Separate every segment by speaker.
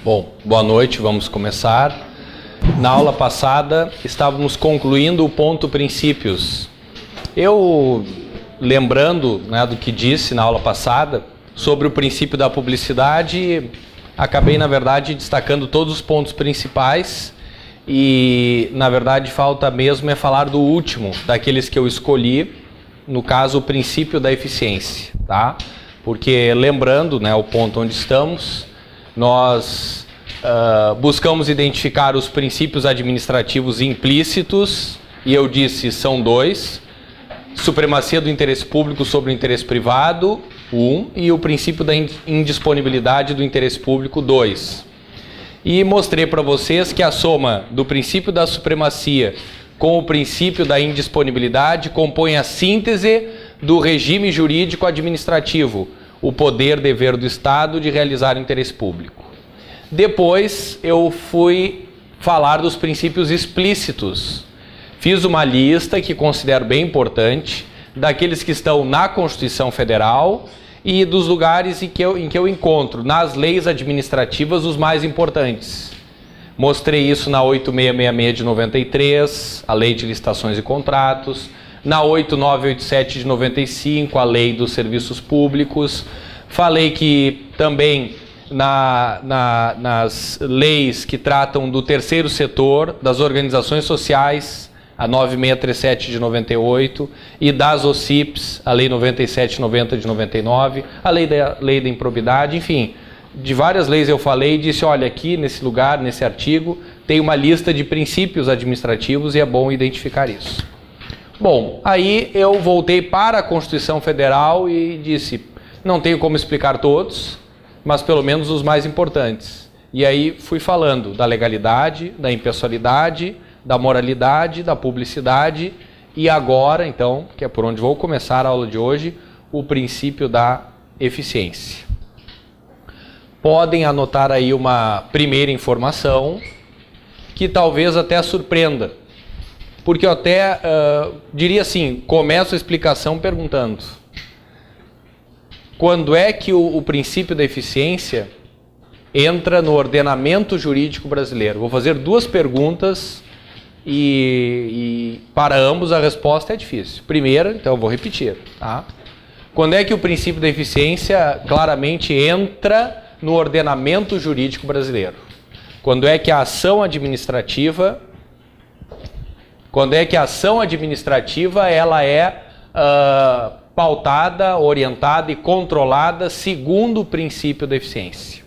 Speaker 1: Bom, boa noite, vamos começar. Na aula passada estávamos concluindo o ponto princípios. Eu, lembrando, né, do que disse na aula passada sobre o princípio da publicidade, acabei, na verdade, destacando todos os pontos principais e, na verdade, falta mesmo é falar do último, daqueles que eu escolhi, no caso, o princípio da eficiência, tá? Porque, lembrando, né, o ponto onde estamos, nós buscamos identificar os princípios administrativos implícitos, e eu disse, são dois: supremacia do interesse público sobre o interesse privado, 1, e o princípio da indisponibilidade do interesse público, 2. E mostrei para vocês que a soma do princípio da supremacia com o princípio da indisponibilidade compõe a síntese do regime jurídico administrativo, o poder-dever do Estado de realizar o interesse público. Depois eu fui falar dos princípios explícitos. Fiz uma lista que considero bem importante, daqueles que estão na Constituição Federal e dos lugares em que eu encontro nas leis administrativas os mais importantes. Mostrei isso na 8666 de 93, a Lei de Licitações e Contratos, na 8987 de 95, a Lei dos Serviços Públicos. Falei que também nas leis que tratam do terceiro setor, das organizações sociais, a 9637 de 98, e das OCIPs, a Lei 9790 de 99, a Lei da Improbidade, enfim, de várias leis eu falei e disse, olha, aqui nesse lugar, nesse artigo, tem uma lista de princípios administrativos e é bom identificar isso. Bom, aí eu voltei para a Constituição Federal e disse, não tenho como explicar todos, mas pelo menos os mais importantes. E aí fui falando da legalidade, da impessoalidade, da moralidade, da publicidade e agora, então, que é por onde vou começar a aula de hoje, o princípio da eficiência. Podem anotar aí uma primeira informação que talvez até surpreenda, porque eu até diria assim, começo a explicação perguntando: quando é que o princípio da eficiência entra no ordenamento jurídico brasileiro? Vou fazer duas perguntas e para ambos a resposta é difícil. Primeira, então eu vou repetir, tá? Quando é que o princípio da eficiência claramente entra no ordenamento jurídico brasileiro? Quando é que a ação administrativa, ela é pautada, orientada e controlada segundo o princípio da eficiência?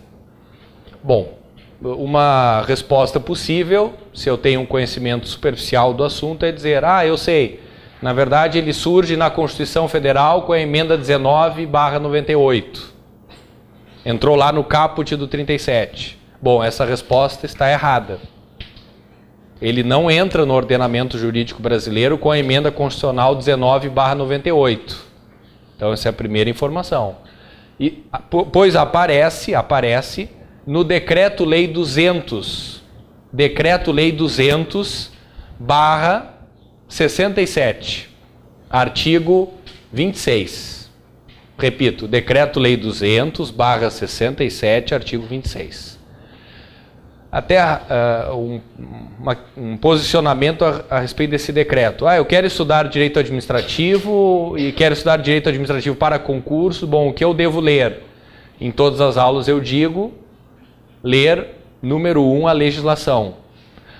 Speaker 1: Bom, uma resposta possível, se eu tenho um conhecimento superficial do assunto, é dizer, eu sei, na verdade ele surge na Constituição Federal com a emenda 19/98. Entrou lá no caput do 37. Bom, essa resposta está errada. Ele não entra no ordenamento jurídico brasileiro com a emenda constitucional 19/98. Então essa é a primeira informação. Pois aparece no Decreto-Lei 200, Decreto-Lei 200/67, artigo 26. Repito, Decreto-Lei 200/67, artigo 26. Até um posicionamento a respeito desse decreto. Eu quero estudar direito administrativo e quero estudar direito administrativo para concurso. Bom, o que eu devo ler? Em todas as aulas eu digo, ler, número 1, a legislação.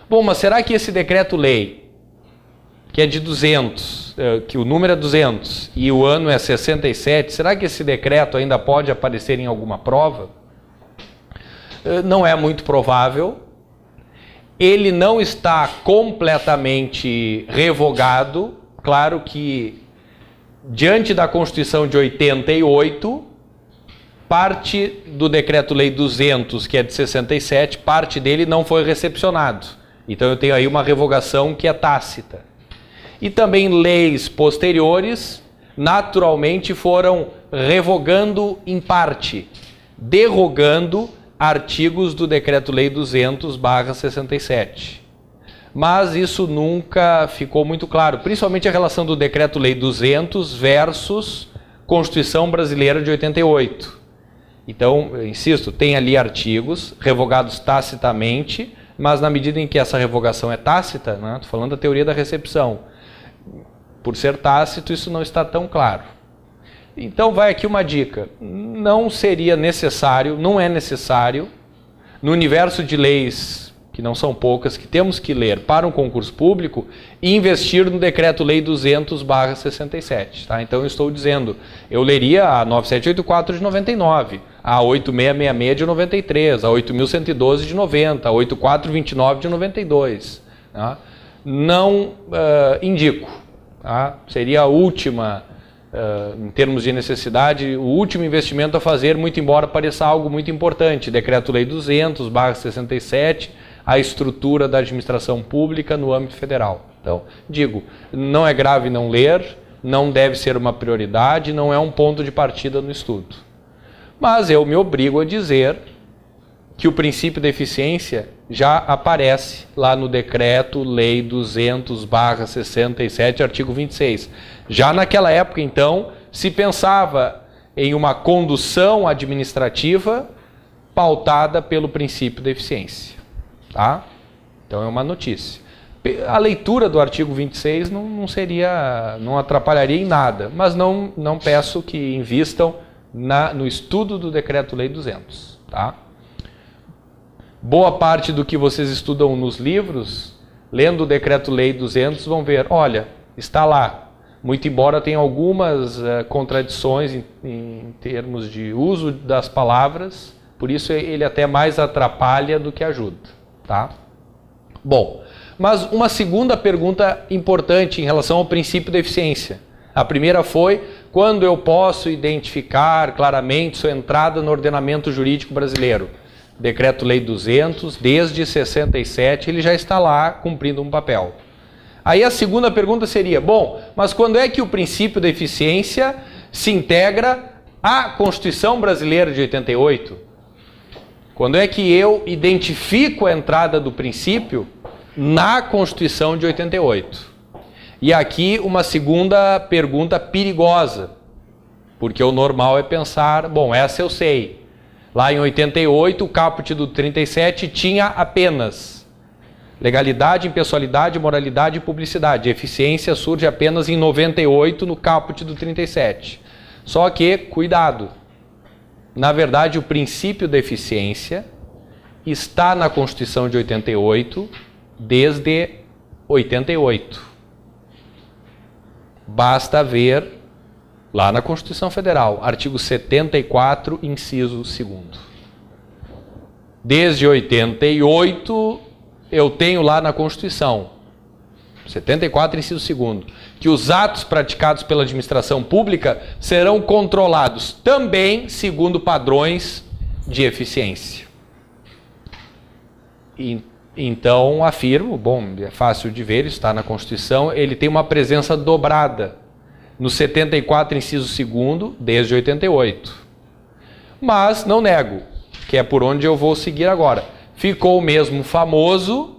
Speaker 1: Bom, mas será que esse decreto-lei, que é de 200, que o número é 200 e o ano é 67, será que esse decreto ainda pode aparecer em alguma prova? Não é muito provável. Ele não está completamente revogado. Claro que, diante da Constituição de 88, parte do Decreto-Lei 200, que é de 67, parte dele não foi recepcionado. Então eu tenho aí uma revogação que é tácita. E também leis posteriores, naturalmente, foram revogando em parte, derrogando artigos do Decreto-Lei 200/67. Mas isso nunca ficou muito claro, principalmente a relação do Decreto-Lei 200 versus Constituição Brasileira de 88. Então, eu insisto, tem ali artigos revogados tacitamente, mas na medida em que essa revogação é tácita, né, estou falando da teoria da recepção, por ser tácito isso não está tão claro. Então vai aqui uma dica, não seria necessário, não é necessário, no universo de leis, que não são poucas, que temos que ler para um concurso público, investir no Decreto-Lei 200/67. Tá? Então eu estou dizendo, eu leria a 9784 de 99, a 8666 de 93, a 8112 de 90, a 8429 de 92. Tá? Não indico. Tá? Seria a última, em termos de necessidade, o último investimento a fazer, muito embora pareça algo muito importante. Decreto-Lei 200/67, a estrutura da administração pública no âmbito federal. Então, digo, não é grave não ler, não deve ser uma prioridade, não é um ponto de partida no estudo. Mas eu me obrigo a dizer que o princípio da eficiência já aparece lá no Decreto-Lei 200/67, artigo 26. Já naquela época, então, se pensava em uma condução administrativa pautada pelo princípio da eficiência. Tá? Então é uma notícia. A leitura do artigo 26 não atrapalharia em nada, mas não peço que invistam no estudo do Decreto-Lei 200. Tá? Boa parte do que vocês estudam nos livros, lendo o Decreto-Lei 200, vão ver, olha, está lá. Muito embora tenha algumas contradições em termos de uso das palavras, por isso ele até mais atrapalha do que ajuda. Tá? Bom, mas uma segunda pergunta importante em relação ao princípio da eficiência. A primeira foi, quando eu posso identificar claramente sua entrada no ordenamento jurídico brasileiro? Decreto-Lei 200, desde 67, ele já está lá cumprindo um papel. Aí a segunda pergunta seria, bom, mas quando é que o princípio da eficiência se integra à Constituição Brasileira de 88? Quando é que eu identifico a entrada do princípio na Constituição de 88? E aqui uma segunda pergunta perigosa, porque o normal é pensar, bom, essa eu sei. Lá em 88, o caput do 37 tinha apenas legalidade, impessoalidade, moralidade e publicidade. A eficiência surge apenas em 98 no caput do 37. Só que, cuidado, na verdade o princípio da eficiência está na Constituição de 88 desde 88. Basta ver lá na Constituição Federal, artigo 74, inciso 2º. Desde 88 eu tenho lá na Constituição, 74, inciso 2º, que os atos praticados pela administração pública serão controlados também segundo padrões de eficiência. Então afirmo, bom, é fácil de ver, está na Constituição, ele tem uma presença dobrada no 74, inciso 2º, desde 88. Mas não nego, que é por onde eu vou seguir agora. Ficou mesmo famoso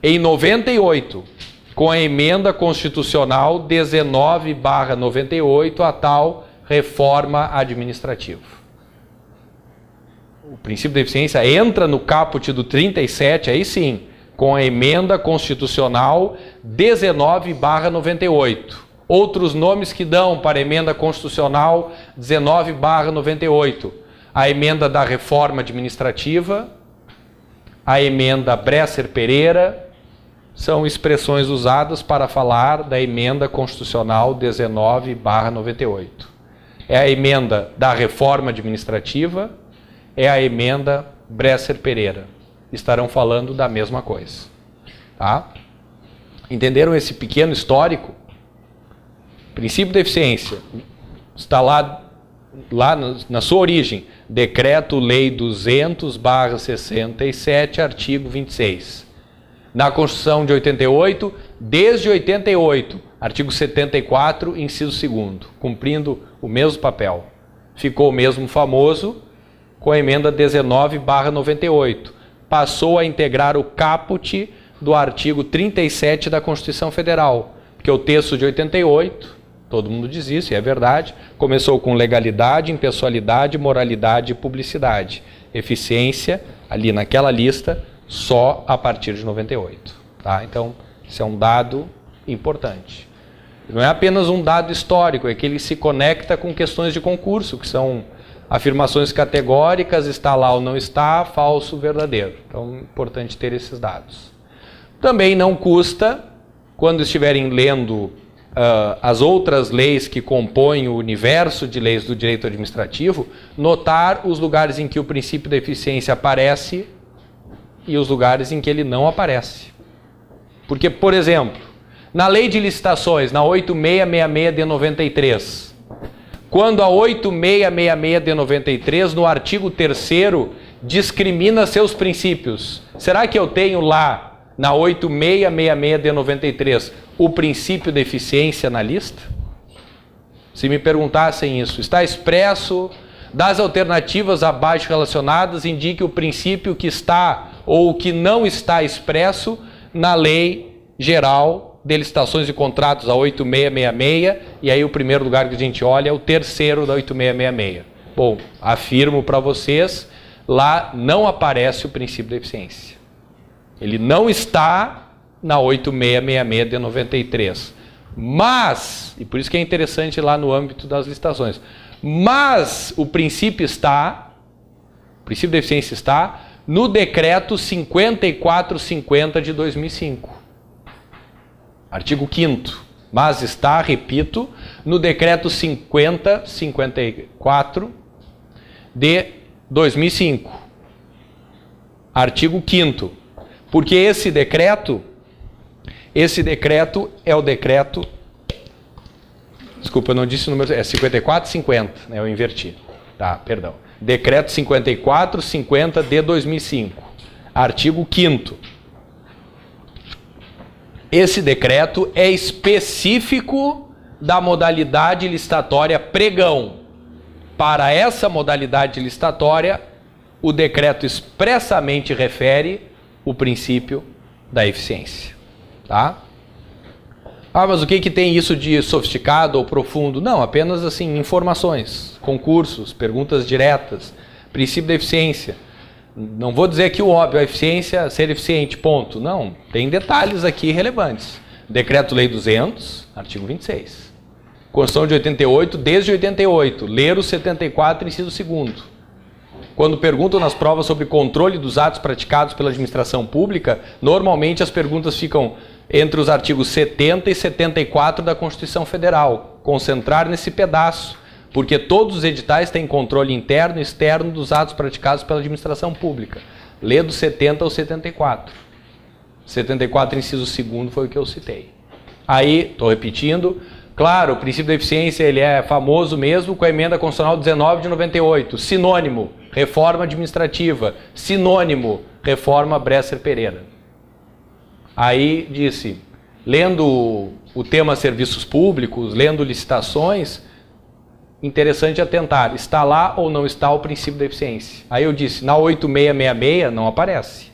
Speaker 1: em 98, com a emenda constitucional 19/98, a tal reforma administrativa. O princípio da eficiência entra no caput do 37, aí sim, com a emenda constitucional 19/98. Outros nomes que dão para a emenda constitucional 19/98. A emenda da reforma administrativa, a emenda Bresser-Pereira, são expressões usadas para falar da emenda constitucional 19/98. É a emenda da reforma administrativa, é a emenda Bresser-Pereira. Estarão falando da mesma coisa. Tá? Entenderam esse pequeno histórico? Princípio da eficiência está lá na sua origem, Decreto-Lei 200/67, artigo 26. Na Constituição de 88, desde 88, artigo 74, inciso 2º, cumprindo o mesmo papel. Ficou mesmo famoso com a emenda 19/98. Passou a integrar o caput do artigo 37 da Constituição Federal, porque o texto de 88, todo mundo diz isso, e é verdade, começou com legalidade, impessoalidade, moralidade e publicidade. Eficiência, ali naquela lista, só a partir de 98. Tá? Então, isso é um dado importante. Não é apenas um dado histórico, é que ele se conecta com questões de concurso, que são afirmações categóricas, está lá ou não está, falso, verdadeiro. Então, é importante ter esses dados. Também não custa, quando estiverem lendo as outras leis que compõem o universo de leis do direito administrativo, notar os lugares em que o princípio da eficiência aparece e os lugares em que ele não aparece. Porque, por exemplo, na lei de licitações, na 8666 de 93, quando a 8666 de 93, no artigo 3º, discrimina seus princípios, será que eu tenho lá, na 8666 de 93, o princípio de eficiência na lista? Se me perguntassem isso, está expresso, das alternativas abaixo relacionadas, indique o princípio que está ou que não está expresso na lei geral de licitações e contratos, a 8666, e aí o primeiro lugar que a gente olha é o 3º da 8666. Bom, afirmo para vocês, lá não aparece o princípio da eficiência. Ele não está na 8666 de 93. Mas, e por isso que é interessante lá no âmbito das licitações, mas o princípio da eficiência está no decreto 5450 de 2005. Artigo 5º, mas está, repito, no decreto 5054 de 2005. Artigo 5º. Porque esse decreto é o decreto, desculpa, eu não disse o número, é 5450, né, eu inverti. Tá, perdão. Decreto 5450 de 2005. Artigo 5º. Esse decreto é específico da modalidade licitatória pregão. Para essa modalidade licitatória, o decreto expressamente refere o princípio da eficiência. Tá? Ah, mas o que tem isso de sofisticado ou profundo? Não, apenas assim, informações, concursos, perguntas diretas, princípio da eficiência. Não vou dizer que o óbvio, a eficiência, ser eficiente, ponto. Não, tem detalhes aqui relevantes. Decreto-Lei 200, artigo 26. Constituição de 88, desde 88. Ler o 74, inciso 2º. Quando perguntam nas provas sobre controle dos atos praticados pela administração pública, normalmente as perguntas ficam entre os artigos 70 e 74 da Constituição Federal. Concentrar nesse pedaço. Porque todos os editais têm controle interno e externo dos atos praticados pela administração pública. Lê do 70 ao 74. 74, inciso 2º, foi o que eu citei. Aí, estou repetindo, claro, o princípio da eficiência ele é famoso mesmo com a emenda constitucional 19 de 98. Sinônimo, reforma administrativa. Sinônimo, reforma Bresser-Pereira. Aí disse, lendo o tema serviços públicos, lendo licitações, interessante atentar, está lá ou não está o princípio da eficiência? Aí eu disse, na 8666 não aparece.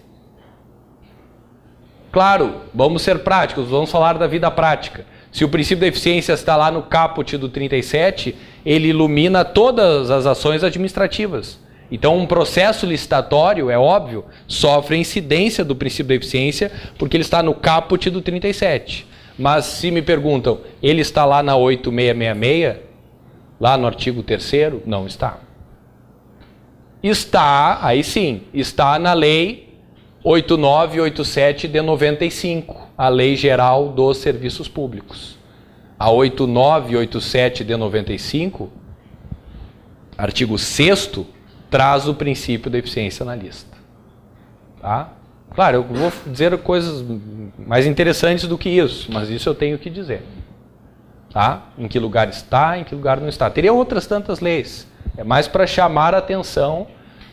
Speaker 1: Claro, vamos ser práticos, vamos falar da vida prática. Se o princípio da eficiência está lá no caput do 37, ele ilumina todas as ações administrativas. Então, um processo licitatório, é óbvio, sofre incidência do princípio da eficiência porque ele está no caput do 37. Mas se me perguntam, ele está lá na 8666, lá no artigo 3º, não está. Está, aí sim, está na lei 8987 de 95, a Lei Geral dos Serviços Públicos. A 8987 de 95, artigo 6º, traz o princípio da eficiência na lista. Tá? Claro, eu vou dizer coisas mais interessantes do que isso, mas isso eu tenho que dizer. Tá? Em que lugar está, em que lugar não está. Teria outras tantas leis. É mais para chamar a atenção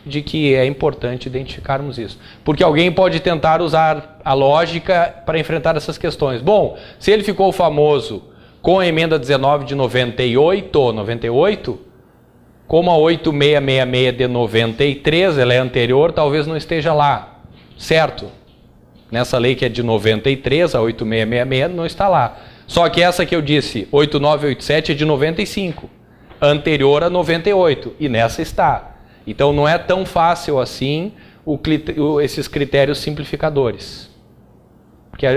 Speaker 1: de que é importante identificarmos isso. Porque alguém pode tentar usar a lógica para enfrentar essas questões. Bom, se ele ficou famoso com a emenda 19 de 98, Como a 8666 de 93, ela é anterior, talvez não esteja lá, certo? Nessa lei que é de 93, a 8666 não está lá. Só que essa que eu disse, 8987, é de 95, anterior a 98, e nessa está. Então não é tão fácil assim esses critérios simplificadores. Porque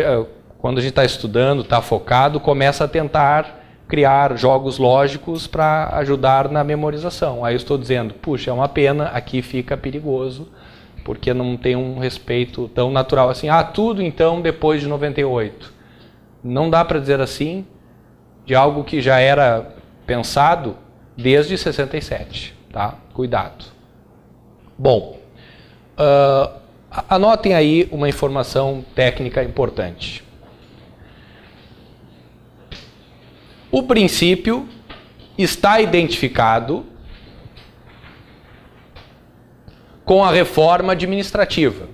Speaker 1: quando a gente está estudando, está focado, começa a tentar criar jogos lógicos para ajudar na memorização. Aí eu estou dizendo, puxa, é uma pena, aqui fica perigoso, porque não tem um respeito tão natural assim. Ah, tudo então depois de 98. Não dá para dizer assim de algo que já era pensado desde 67, tá? Cuidado. Bom, anotem aí uma informação técnica importante. O princípio está identificado com a reforma administrativa.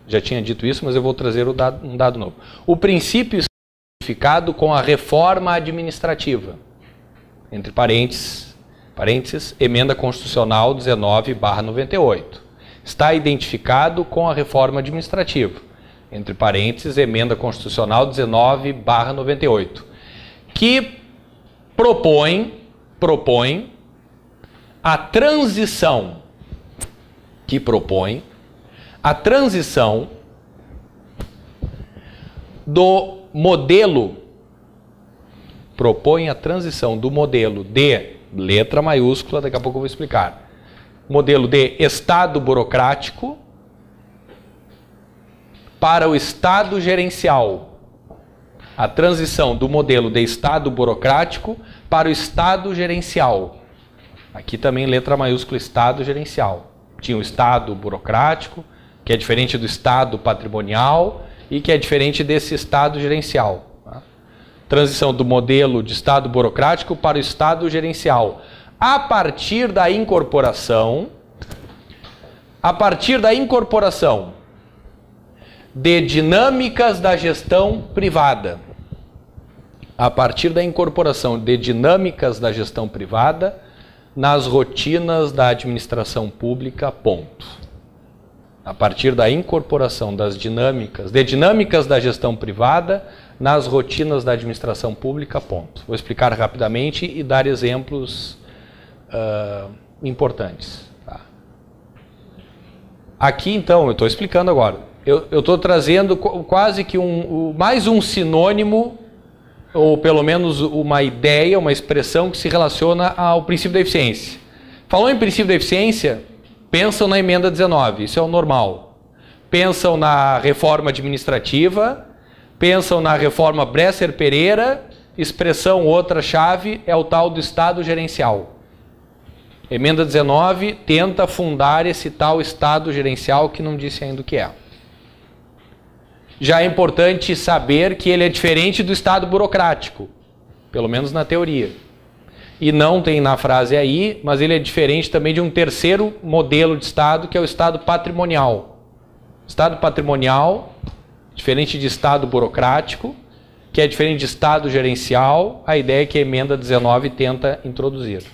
Speaker 1: Já tinha dito isso, mas eu vou trazer um dado novo. O princípio está identificado com a reforma administrativa. Entre parênteses, emenda constitucional 19/98. Está identificado com a reforma administrativa. Entre parênteses, emenda constitucional 19/98. Que propõe a transição do modelo, de letra maiúscula, daqui a pouco eu vou explicar, modelo de Estado burocrático para o Estado gerencial. A transição do modelo de Estado burocrático para o Estado gerencial. Aqui também letra maiúscula, Estado gerencial. Tinha o Estado burocrático, que é diferente do Estado patrimonial e que é diferente desse Estado gerencial. Tá? Transição do modelo de Estado burocrático para o Estado gerencial. A partir da incorporação de dinâmicas da gestão privada. A partir da incorporação de dinâmicas da gestão privada nas rotinas da administração pública, ponto. A partir da incorporação das dinâmicas da gestão privada nas rotinas da administração pública, ponto. Vou explicar rapidamente e dar exemplos importantes. Tá? Aqui, então, eu estou explicando agora. Eu estou trazendo quase que mais um sinônimo, ou pelo menos uma ideia, uma expressão que se relaciona ao princípio da eficiência. Falou em princípio da eficiência, pensam na emenda 19, isso é o normal. Pensam na reforma administrativa, pensam na reforma Bresser-Pereira, expressão outra chave é o tal do Estado gerencial. Emenda 19 tenta fundar esse tal Estado gerencial que não disse ainda o que é. Já é importante saber que ele é diferente do Estado burocrático, pelo menos na teoria. E não tem na frase aí, mas ele é diferente também de um terceiro modelo de Estado, que é o Estado patrimonial. Estado patrimonial, diferente de Estado burocrático, que é diferente de Estado gerencial, a ideia é que a emenda 19 tenta introduzir.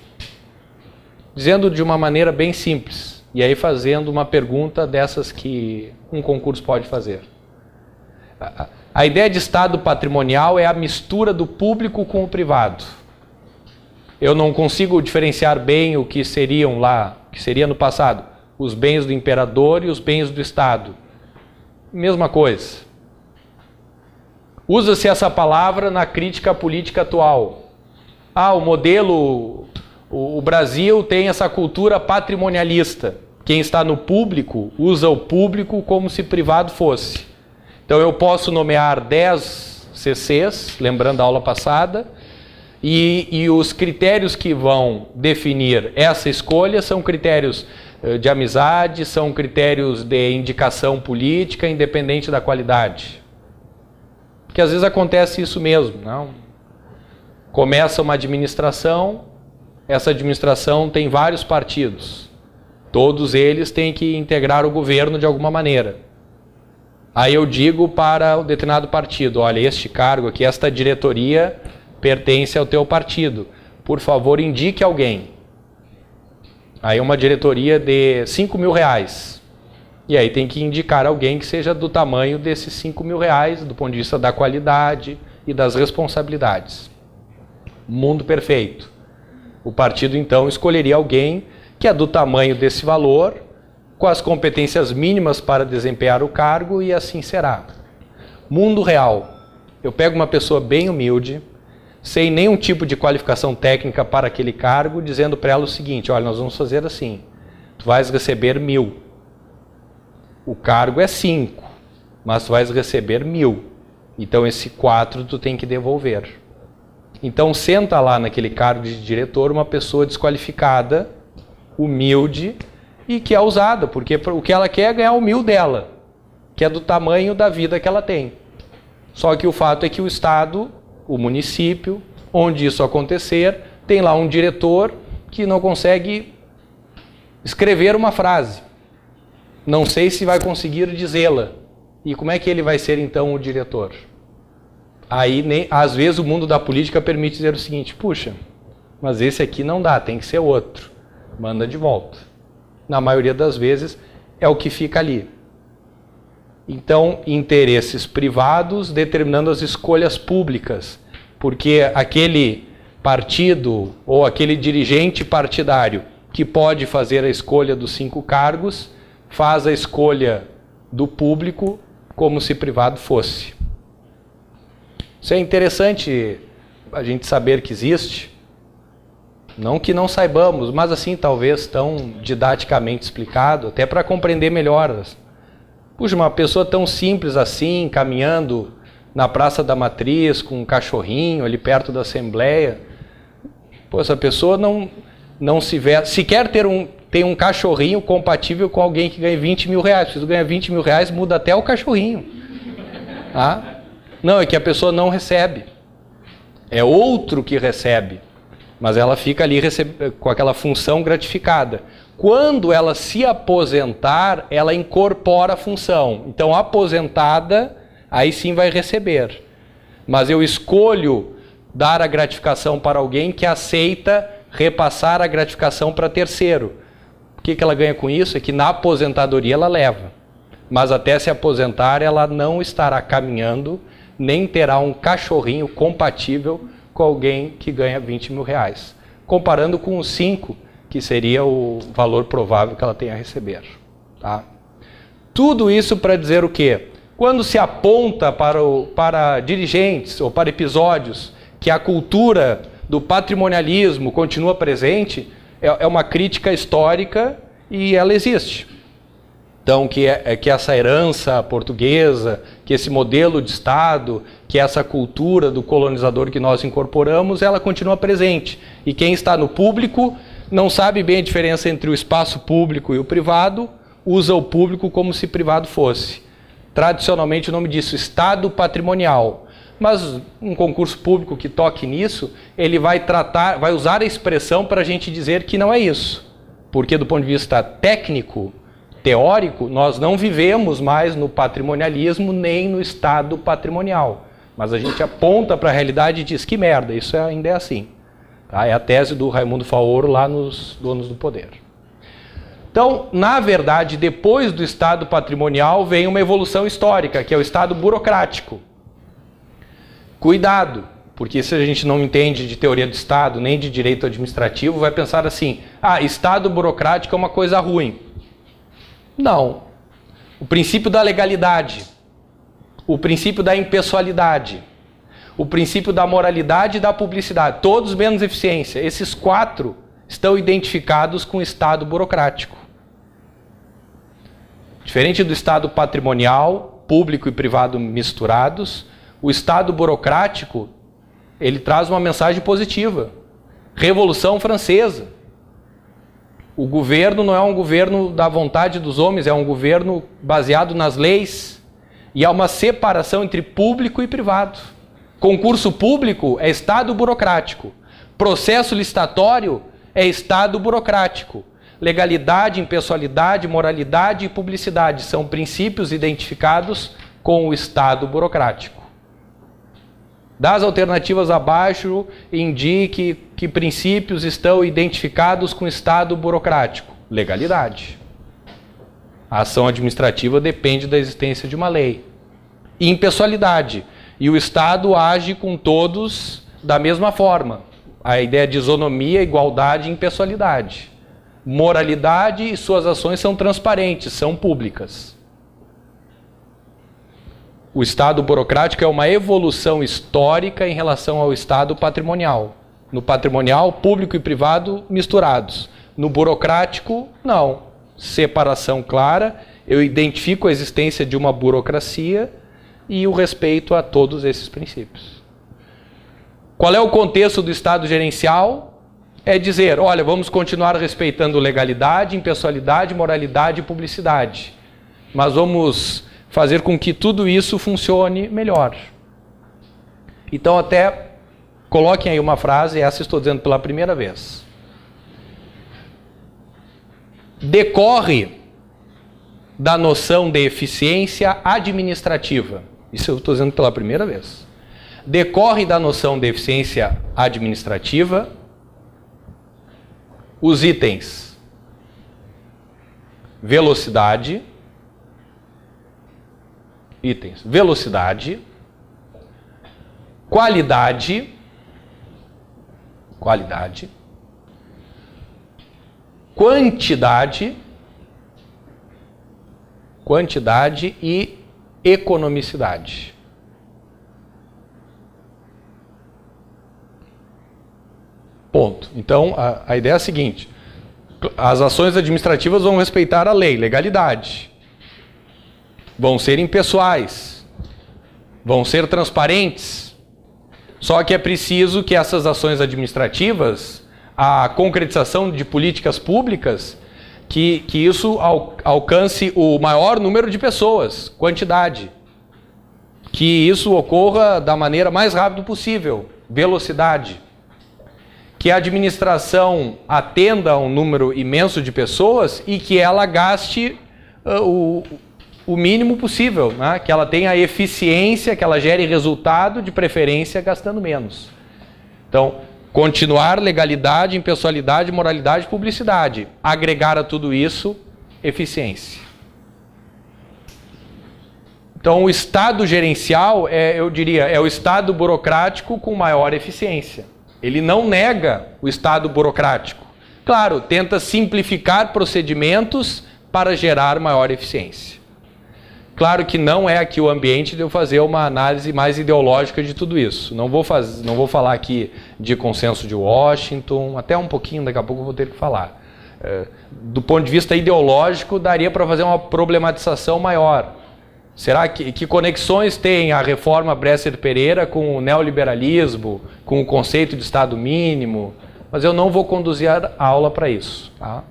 Speaker 1: Dizendo de uma maneira bem simples, e aí fazendo uma pergunta dessas que um concurso pode fazer. A ideia de Estado patrimonial é a mistura do público com o privado. Eu não consigo diferenciar bem o que seriam lá, o que seria no passado, os bens do imperador e os bens do Estado. Mesma coisa. Usa-se essa palavra na crítica política atual. O modelo, o Brasil tem essa cultura patrimonialista. Quem está no público usa o público como se privado fosse. Então eu posso nomear 10 CCs, lembrando da aula passada, e os critérios que vão definir essa escolha são critérios de amizade, são critérios de indicação política, independente da qualidade. Porque às vezes acontece isso mesmo, não? Começa uma administração, essa administração tem vários partidos. Todos eles têm que integrar o governo de alguma maneira. Aí eu digo para o determinado partido, olha, este cargo aqui, esta diretoria pertence ao teu partido. Por favor, indique alguém. Aí uma diretoria de 5 mil reais. E aí tem que indicar alguém que seja do tamanho desses 5 mil reais, do ponto de vista da qualidade e das responsabilidades. Mundo perfeito. O partido, então, escolheria alguém que é do tamanho desse valor, com as competências mínimas para desempenhar o cargo, e assim será. Mundo real. Eu pego uma pessoa bem humilde, sem nenhum tipo de qualificação técnica para aquele cargo, dizendo para ela o seguinte: olha, nós vamos fazer assim, tu vais receber 1.000. O cargo é 5, mas tu vais receber 1.000. Então esse 4 tu tem que devolver. Então senta lá naquele cargo de diretor uma pessoa desqualificada, humilde e que é usada, porque o que ela quer é ganhar o 1.000 dela, que é do tamanho da vida que ela tem. Só que o fato é que o Estado, o município, onde isso acontecer, tem lá um diretor que não consegue escrever uma frase. Não sei se vai conseguir dizê-la. E como é que ele vai ser então o diretor? Aí, às vezes, o mundo da política permite dizer o seguinte: puxa, mas esse aqui não dá, tem que ser outro. Manda de volta. Na maioria das vezes, é o que fica ali. Então, interesses privados determinando as escolhas públicas, porque aquele partido ou aquele dirigente partidário que pode fazer a escolha dos 5 cargos, faz a escolha do público como se privado fosse. Isso é interessante a gente saber que existe. Não que não saibamos, mas assim, talvez tão didaticamente explicado, até para compreender melhor. Puxa, uma pessoa tão simples assim, caminhando na Praça da Matriz, com um cachorrinho ali perto da Assembleia. Pô, essa pessoa não se vê, sequer tem um cachorrinho compatível com alguém que ganha 20 mil reais. Se tu ganha 20 mil reais, muda até o cachorrinho. Ah? Não, é que a pessoa não recebe. É outro que recebe. Mas ela fica ali com aquela função gratificada. Quando ela se aposentar, ela incorpora a função. Então, aposentada, aí sim vai receber. Mas eu escolho dar a gratificação para alguém que aceita repassar a gratificação para terceiro. O que ela ganha com isso? É que na aposentadoria ela leva. Mas até se aposentar, ela não estará caminhando, nem terá um cachorrinho compatível com alguém que ganha 20 mil reais. Comparando com os 5, que seria o valor provável que ela tenha a receber. Tá? Tudo isso para dizer o quê? Quando se aponta para dirigentes ou para episódios que a cultura do patrimonialismo continua presente, é uma crítica histórica e ela existe. Então, que essa herança portuguesa, que esse modelo de Estado, que essa cultura do colonizador que nós incorporamos, ela continua presente. E quem está no público não sabe bem a diferença entre o espaço público e o privado, usa o público como se privado fosse. Tradicionalmente o nome disso, Estado patrimonial. Mas um concurso público que toque nisso, ele vai usar a expressão para a gente dizer que não é isso. Porque do ponto de vista técnico, teórico, nós não vivemos mais no patrimonialismo nem no Estado patrimonial. Mas a gente aponta para a realidade e diz que merda, isso ainda é assim. Tá? É a tese do Raimundo Faoro lá nos Donos do Poder. Então, na verdade, depois do Estado patrimonial vem uma evolução histórica, que é o Estado burocrático. Cuidado, porque se a gente não entende de teoria do Estado, nem de direito administrativo, vai pensar assim: ah, Estado burocrático é uma coisa ruim. Não. O princípio da legalidade, o princípio da impessoalidade, o princípio da moralidade e da publicidade, todos menos eficiência, esses 4 estão identificados com o Estado burocrático. Diferente do Estado patrimonial, público e privado misturados, o Estado burocrático, ele traz uma mensagem positiva. Revolução Francesa. O governo não é um governo da vontade dos homens, é um governo baseado nas leis. E há uma separação entre público e privado. Concurso público é Estado burocrático. Processo licitatório é Estado burocrático. Legalidade, impessoalidade, moralidade e publicidade são princípios identificados com o Estado burocrático. Das alternativas abaixo, indique que princípios estão identificados com o Estado burocrático. Legalidade. A ação administrativa depende da existência de uma lei. Impessoalidade. E o Estado age com todos da mesma forma. A ideia de isonomia, igualdade e impessoalidade. Moralidade e suas ações são transparentes, são públicas. O Estado burocrático é uma evolução histórica em relação ao Estado patrimonial. No patrimonial, público e privado misturados. No burocrático, não. Separação clara, eu identifico a existência de uma burocracia e o respeito a todos esses princípios. Qual é o contexto do Estado gerencial? É dizer, olha, vamos continuar respeitando legalidade, impessoalidade, moralidade e publicidade. Mas vamos fazer com que tudo isso funcione melhor. Então até coloquem aí uma frase, essa estou dizendo pela primeira vez. Decorre da noção de eficiência administrativa. Isso eu estou dizendo pela primeira vez. Decorre da noção de eficiência administrativa os itens velocidade, qualidade, quantidade e economicidade. Ponto. Então, a ideia é a seguinte. As ações administrativas vão respeitar a lei, legalidade. Vão ser impessoais. Vão ser transparentes. Só que é preciso que essas ações administrativas, a concretização de políticas públicas, que isso alcance o maior número de pessoas, quantidade. Que isso ocorra da maneira mais rápida possível, velocidade. Que a administração atenda a um número imenso de pessoas e que ela gaste o mínimo possível, né? Que ela tenha eficiência, que ela gere resultado, de preferência gastando menos. Então, continuar legalidade, impessoalidade, moralidade e publicidade. Agregar a tudo isso, eficiência. Então, o Estado gerencial, eu diria, é o Estado burocrático com maior eficiência. Ele não nega o Estado burocrático. Claro, tenta simplificar procedimentos para gerar maior eficiência. Claro que não é aqui o ambiente de eu fazer uma análise mais ideológica de tudo isso. Não vou falar aqui de consenso de Washington, até um pouquinho, daqui a pouco eu vou ter que falar. Do ponto de vista ideológico, daria para fazer uma problematização maior. Será que conexões tem a reforma Bresser-Pereira com o neoliberalismo, com o conceito de Estado mínimo? Mas eu não vou conduzir a aula para isso. Tá?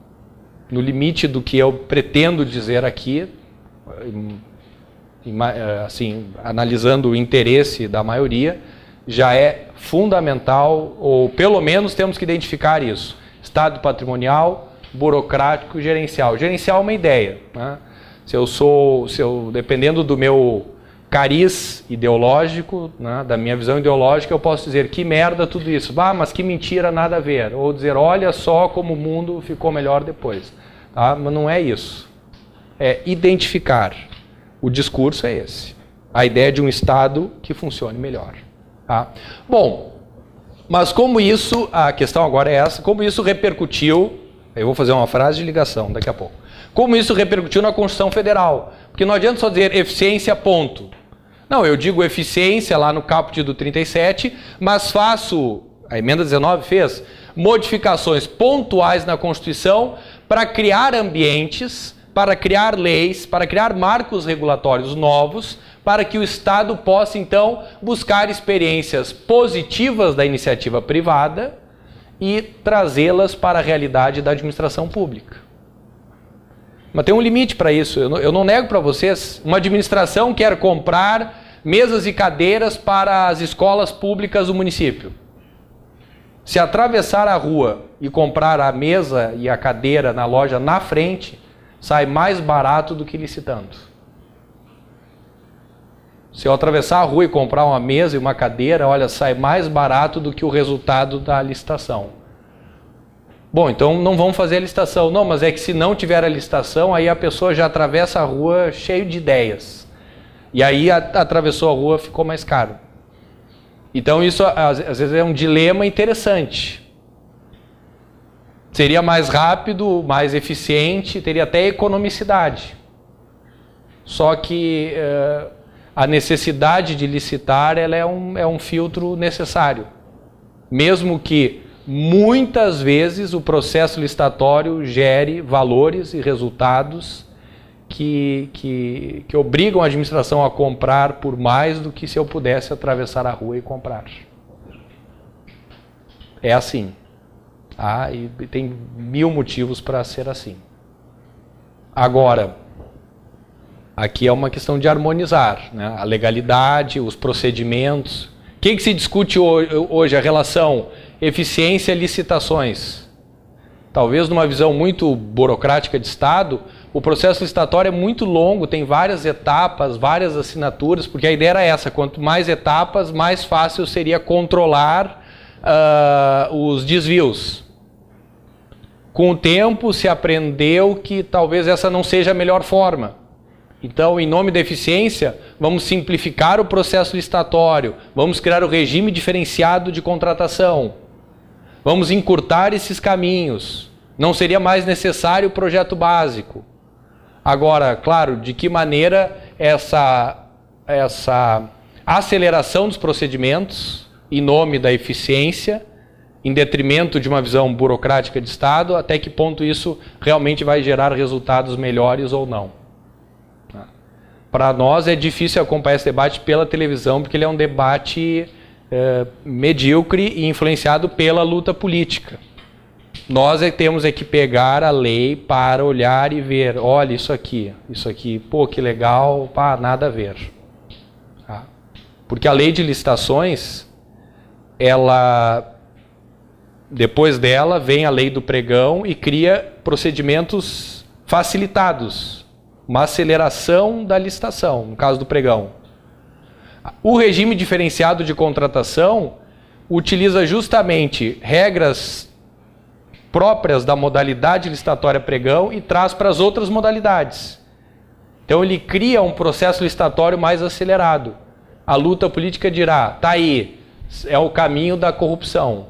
Speaker 1: No limite do que eu pretendo dizer aqui, assim, analisando o interesse da maioria, já é fundamental, ou pelo menos temos que identificar isso. Estado patrimonial, burocrático, gerencial. Gerencial é uma ideia, né? Dependendo do meu cariz ideológico, né, da minha visão ideológica, eu posso dizer que merda tudo isso. Ah, mas que mentira, nada a ver. Ou dizer, olha só como o mundo ficou melhor depois. Tá? Mas não é isso. É identificar. O discurso é esse. A ideia de um Estado que funcione melhor. Tá? Bom, mas como isso, a questão agora é essa, como isso repercutiu, eu vou fazer uma frase de ligação daqui a pouco. Como isso repercutiu na Constituição Federal? Porque não adianta só dizer eficiência, ponto. Não, eu digo eficiência lá no caput do 37, mas faço, a emenda 19 fez, modificações pontuais na Constituição para criar ambientes, para criar leis, para criar marcos regulatórios novos, para que o Estado possa, então, buscar experiências positivas da iniciativa privada e trazê-las para a realidade da administração pública. Mas tem um limite para isso. Eu não nego para vocês. Uma administração quer comprar mesas e cadeiras para as escolas públicas do município. Se atravessar a rua e comprar a mesa e a cadeira na loja na frente, sai mais barato do que licitando. Se eu atravessar a rua e comprar uma mesa e uma cadeira, olha, sai mais barato do que o resultado da licitação. Bom, então não vamos fazer a licitação. Não, mas é que se não tiver a licitação, aí a pessoa já atravessa a rua cheio de ideias. E aí atravessou a rua, ficou mais caro. Então isso às vezes é um dilema interessante. Seria mais rápido, mais eficiente, teria até economicidade. Só que a necessidade de licitar ela é um filtro necessário. Mesmo que muitas vezes o processo licitatório gere valores e resultados que obrigam a administração a comprar por mais do que se eu pudesse atravessar a rua e comprar. É assim. E tem 1000 motivos para ser assim. Agora, aqui é uma questão de harmonizar, né? A legalidade, os procedimentos. O que se discute hoje? A relação eficiência e licitações. Talvez numa visão muito burocrática de Estado, o processo licitatório é muito longo, tem várias etapas, várias assinaturas, porque a ideia era essa, quanto mais etapas, mais fácil seria controlar os desvios. Com o tempo se aprendeu que talvez essa não seja a melhor forma. Então, em nome da eficiência, vamos simplificar o processo licitatório, vamos criar o regime diferenciado de contratação, vamos encurtar esses caminhos, não seria mais necessário o projeto básico. Agora, claro, de que maneira essa aceleração dos procedimentos, em nome da eficiência, em detrimento de uma visão burocrática de Estado, até que ponto isso realmente vai gerar resultados melhores ou não. Para nós é difícil acompanhar esse debate pela televisão, porque ele é um debate medíocre e influenciado pela luta política. Nós temos que pegar a lei para olhar e ver, olha isso aqui, pô, que legal, pá, nada a ver. Tá? Porque a lei de licitações, depois dela vem a lei do pregão e cria procedimentos facilitados, uma aceleração da licitação, no caso do pregão. O regime diferenciado de contratação utiliza justamente regras próprias da modalidade licitatória pregão e traz para as outras modalidades. Então ele cria um processo licitatório mais acelerado. A luta política dirá, tá aí, é o caminho da corrupção.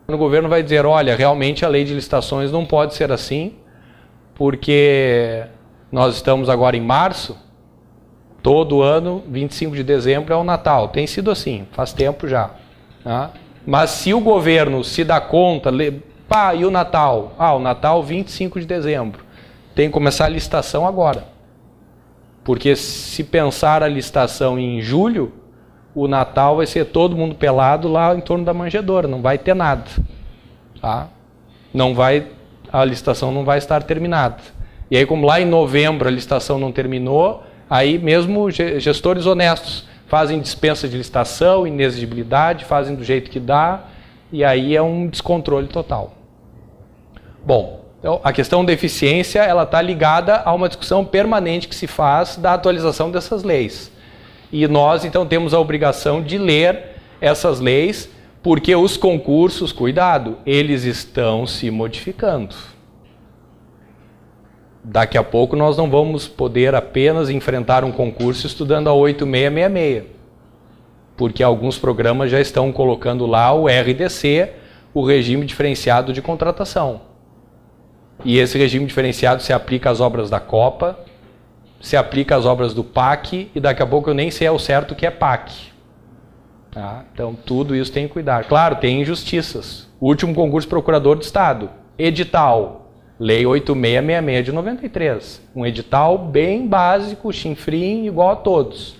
Speaker 1: O governo vai dizer, olha, realmente a lei de licitações não pode ser assim, porque nós estamos agora em março, todo ano, 25 de dezembro é o Natal. Tem sido assim, faz tempo já. Tá? Mas se o governo se dá conta, e o Natal? O Natal 25 de dezembro. Tem que começar a licitação agora. Porque se pensar a licitação em julho, o Natal vai ser todo mundo pelado lá em torno da manjedoura, não vai ter nada. Tá? A licitação não vai estar terminada. E aí, como lá em novembro a licitação não terminou, aí mesmo gestores honestos fazem dispensa de licitação, inexigibilidade, fazem do jeito que dá, e aí é um descontrole total. Bom, então, a questão da eficiência ela está ligada a uma discussão permanente que se faz da atualização dessas leis. E nós, então, temos a obrigação de ler essas leis, porque os concursos, cuidado, eles estão se modificando. Daqui a pouco nós não vamos poder apenas enfrentar um concurso estudando a 8666, porque alguns programas já estão colocando lá o RDC, o regime diferenciado de contratação. E esse regime diferenciado se aplica às obras da Copa, se aplica às obras do PAC, e daqui a pouco eu nem sei ao certo o que é PAC. Tá? Então tudo isso tem que cuidar. Claro, tem injustiças. O último concurso procurador do Estado, edital, Lei 8666 de 93. Um edital bem básico, chinfrim, igual a todos.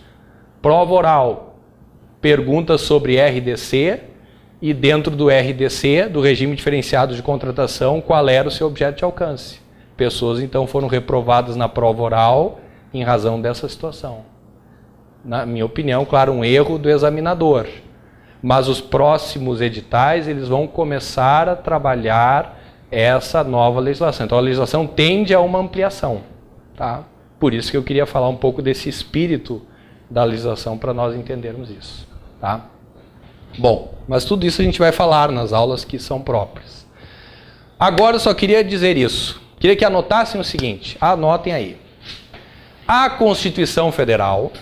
Speaker 1: Prova oral, perguntas sobre RDC, e dentro do RDC, do regime diferenciado de contratação, qual era o seu objeto de alcance. Pessoas então foram reprovadas na prova oral em razão dessa situação. Na minha opinião, claro, um erro do examinador. Mas os próximos editais, eles vão começar a trabalhar essa nova legislação. Então a legislação tende a uma ampliação. Tá? Por isso que eu queria falar um pouco desse espírito da legislação para nós entendermos isso. Tá? Bom, mas tudo isso a gente vai falar nas aulas que são próprias. Agora eu só queria dizer isso. Queria que anotassem o seguinte, anotem aí. A Constituição Federal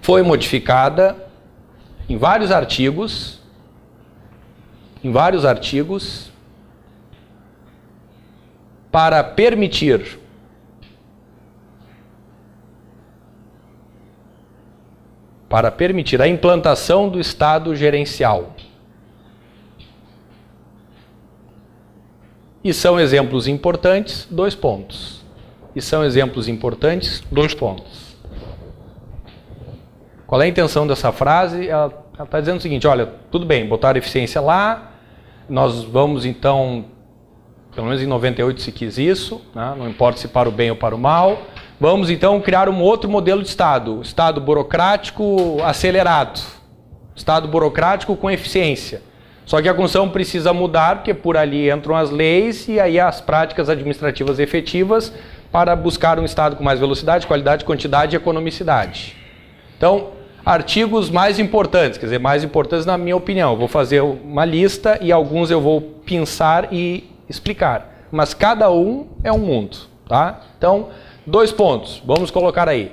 Speaker 1: foi modificada em vários artigos, para permitir a implantação do Estado gerencial. E são exemplos importantes, 2 pontos. E são exemplos importantes, 2 pontos. Qual é a intenção dessa frase? Ela está dizendo o seguinte, olha, tudo bem, botaram eficiência lá, nós vamos então, pelo menos em 98 se quis isso, né? Não importa se para o bem ou para o mal, vamos então criar um outro modelo de Estado, Estado burocrático acelerado, Estado burocrático com eficiência. Só que a Constituição precisa mudar, porque por ali entram as leis e aí as práticas administrativas efetivas para buscar um Estado com mais velocidade, qualidade, quantidade e economicidade. Então, artigos mais importantes, quer dizer, mais importantes na minha opinião. Eu vou fazer uma lista e alguns eu vou pensar e explicar. Mas cada um é um mundo, tá? Então, 2 pontos, vamos colocar aí.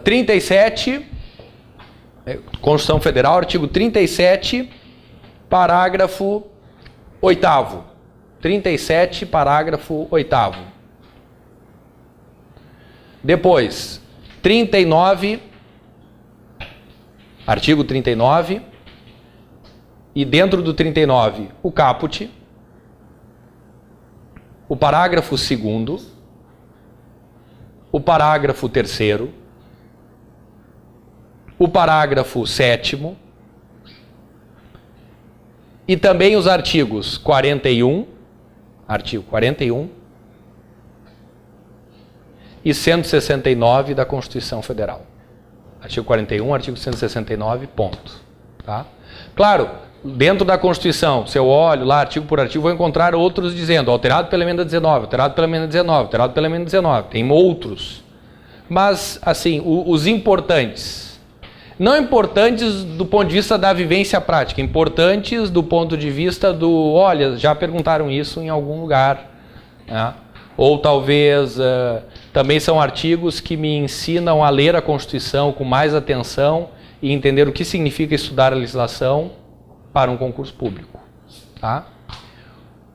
Speaker 1: 37, Constituição Federal, artigo 37, parágrafo 8º. 37, parágrafo 8º. Depois, 39, artigo 39, e dentro do 39, o caput, o parágrafo 2º, o parágrafo 3º, o parágrafo 7º, e também os artigos 41, artigo 41, e 169 da Constituição Federal. Artigo 41, artigo 169, ponto. Tá? Claro, dentro da Constituição, se eu olho lá artigo por artigo, vou encontrar outros dizendo alterado pela emenda 19, alterado pela emenda 19, alterado pela emenda 19. Tem outros. Mas, assim, os importantes. Não importantes do ponto de vista da vivência prática, importantes do ponto de vista do, olha, já perguntaram isso em algum lugar. Né? Ou talvez também são artigos que me ensinam a ler a Constituição com mais atenção e entender o que significa estudar a legislação para um concurso público. Tá?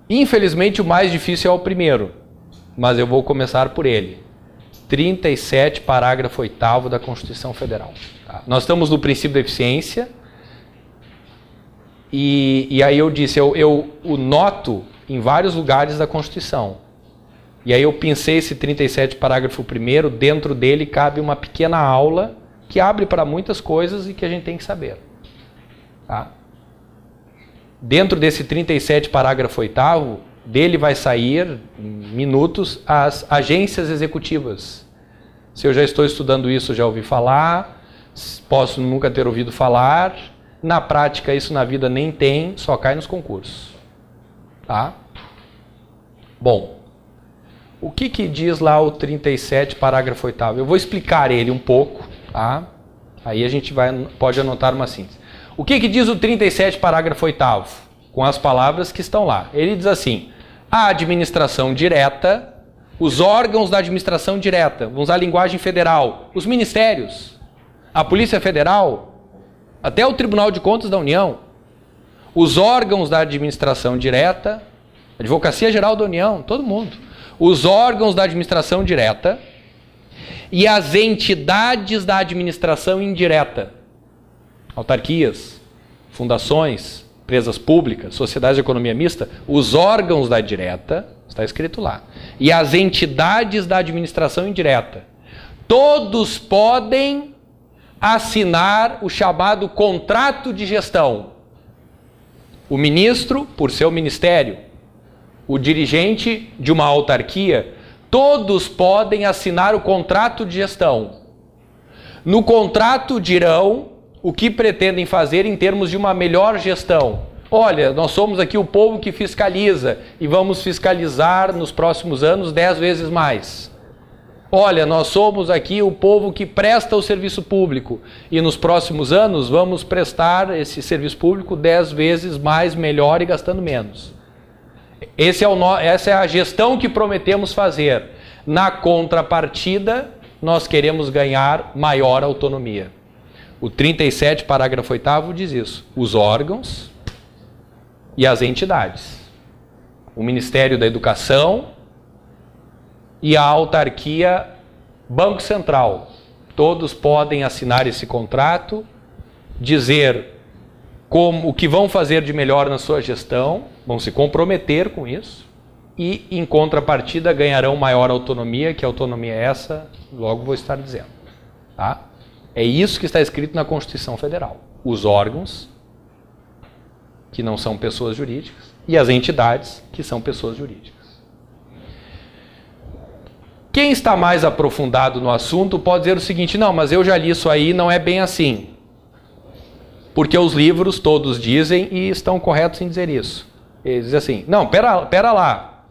Speaker 1: Infelizmente o mais difícil é o primeiro, mas eu vou começar por ele. 37, parágrafo 8º da Constituição Federal. Tá? Nós estamos no princípio da eficiência e aí eu disse, eu o noto em vários lugares da Constituição. E aí eu pensei esse 37, parágrafo 1º, dentro dele cabe uma pequena aula que abre para muitas coisas e que a gente tem que saber. Tá? Dentro desse 37, parágrafo 8º, dele vai sair, em minutos, as agências executivas. Se eu já estou estudando isso, já ouvi falar, posso nunca ter ouvido falar, na prática isso na vida nem tem, só cai nos concursos. Tá? Bom, o que diz lá o 37, parágrafo 8º? Eu vou explicar ele um pouco, tá? Aí a gente pode anotar uma síntese. O que diz o 37, parágrafo 8º? Com as palavras que estão lá. Ele diz assim, a administração direta, os órgãos da administração direta, vamos usar a linguagem federal, os ministérios, a Polícia Federal, até o Tribunal de Contas da União, os órgãos da administração direta, a Advocacia Geral da União, todo mundo, os órgãos da administração direta e as entidades da administração indireta, autarquias, fundações, empresas públicas, sociedades de economia mista, os órgãos da direta, está escrito lá, e as entidades da administração indireta, todos podem assinar o chamado contrato de gestão. O ministro, por seu ministério, o dirigente de uma autarquia, todos podem assinar o contrato de gestão. No contrato dirão o que pretendem fazer em termos de uma melhor gestão. Olha, nós somos aqui o povo que fiscaliza e vamos fiscalizar nos próximos anos 10 vezes mais. Olha, nós somos aqui o povo que presta o serviço público e nos próximos anos vamos prestar esse serviço público 10 vezes mais, melhor e gastando menos. Essa é a gestão que prometemos fazer. Na contrapartida, nós queremos ganhar maior autonomia. O 37, parágrafo 8º, diz isso. Os órgãos e as entidades. O Ministério da Educação e a autarquia Banco Central. Todos podem assinar esse contrato, dizer o que vão fazer de melhor na sua gestão, vão se comprometer com isso e, em contrapartida, ganharão maior autonomia, que autonomia é essa, logo vou estar dizendo. Tá? É isso que está escrito na Constituição Federal. Os órgãos, que não são pessoas jurídicas, e as entidades, que são pessoas jurídicas. Quem está mais aprofundado no assunto pode dizer o seguinte: não, mas eu já li isso aí, não é bem assim. Porque os livros todos dizem e estão corretos em dizer isso. Eles dizem assim: não, pera lá.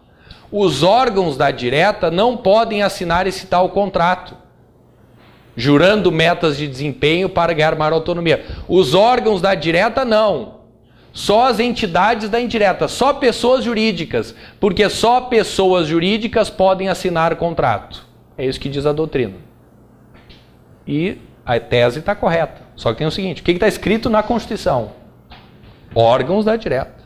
Speaker 1: Os órgãos da direta não podem assinar esse tal contrato, jurando metas de desempenho para ganhar maior autonomia. Os órgãos da direta não. Só as entidades da indireta, só pessoas jurídicas, porque só pessoas jurídicas podem assinar contrato. É isso que diz a doutrina. E a tese está correta. Só que tem o seguinte: o que está escrito na Constituição? Órgãos da direta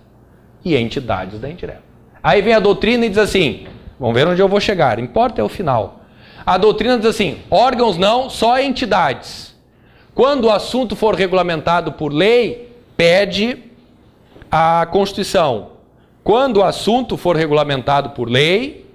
Speaker 1: e entidades da indireta. Aí vem a doutrina e diz assim, vamos ver onde eu vou chegar, importa é o final. A doutrina diz assim: órgãos não, só entidades. Quando o assunto for regulamentado por lei, pede a Constituição. Quando o assunto for regulamentado por lei,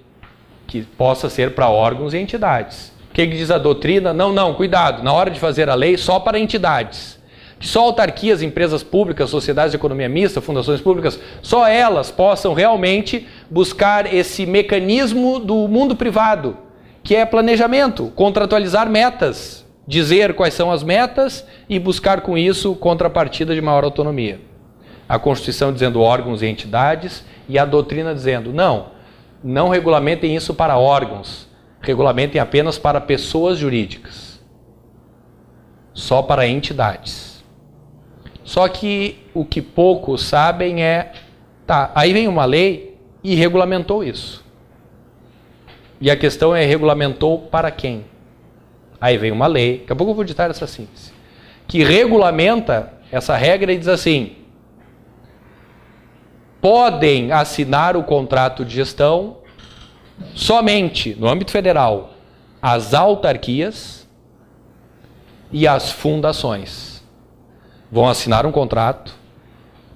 Speaker 1: que possa ser para órgãos e entidades. O que diz a doutrina? Não, cuidado, na hora de fazer a lei, só para entidades. Que só autarquias, empresas públicas, sociedades de economia mista, fundações públicas, só elas possam realmente buscar esse mecanismo do mundo privado, que é planejamento, contratualizar metas, dizer quais são as metas e buscar com isso contrapartida de maior autonomia. A Constituição dizendo órgãos e entidades e a doutrina dizendo não regulamentem isso para órgãos, regulamentem apenas para pessoas jurídicas, só para entidades. Só que o que poucos sabem é, aí vem uma lei e regulamentou isso. E a questão é, regulamentou para quem? Aí vem uma lei, daqui a pouco eu vou ditar essa síntese, que regulamenta essa regra e diz assim: podem assinar o contrato de gestão somente, no âmbito federal, as autarquias e as fundações. Vão assinar um contrato,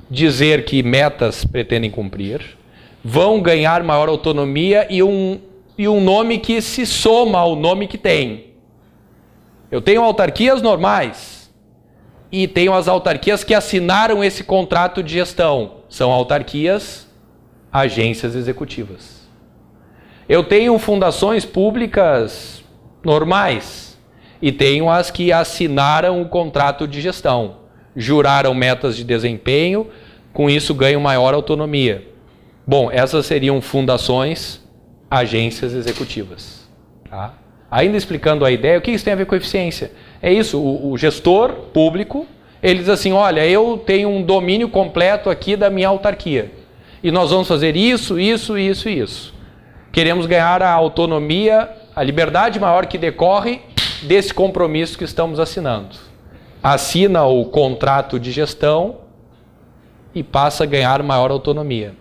Speaker 1: dizer que metas pretendem cumprir, vão ganhar maior autonomia e um nome que se soma ao nome que tem. Eu tenho autarquias normais e tenho as autarquias que assinaram esse contrato de gestão. São autarquias, agências executivas. Eu tenho fundações públicas normais e tenho as que assinaram o contrato de gestão, juraram metas de desempenho, com isso ganham maior autonomia. Bom, essas seriam fundações, agências executivas. Tá? Ainda explicando a ideia, o que isso tem a ver com eficiência? É isso, o gestor público, ele diz assim: olha, eu tenho um domínio completo aqui da minha autarquia. E nós vamos fazer isso, isso, isso e isso. Queremos ganhar a autonomia, a liberdade maior que decorre desse compromisso que estamos assinando. Assina o contrato de gestão e passa a ganhar maior autonomia.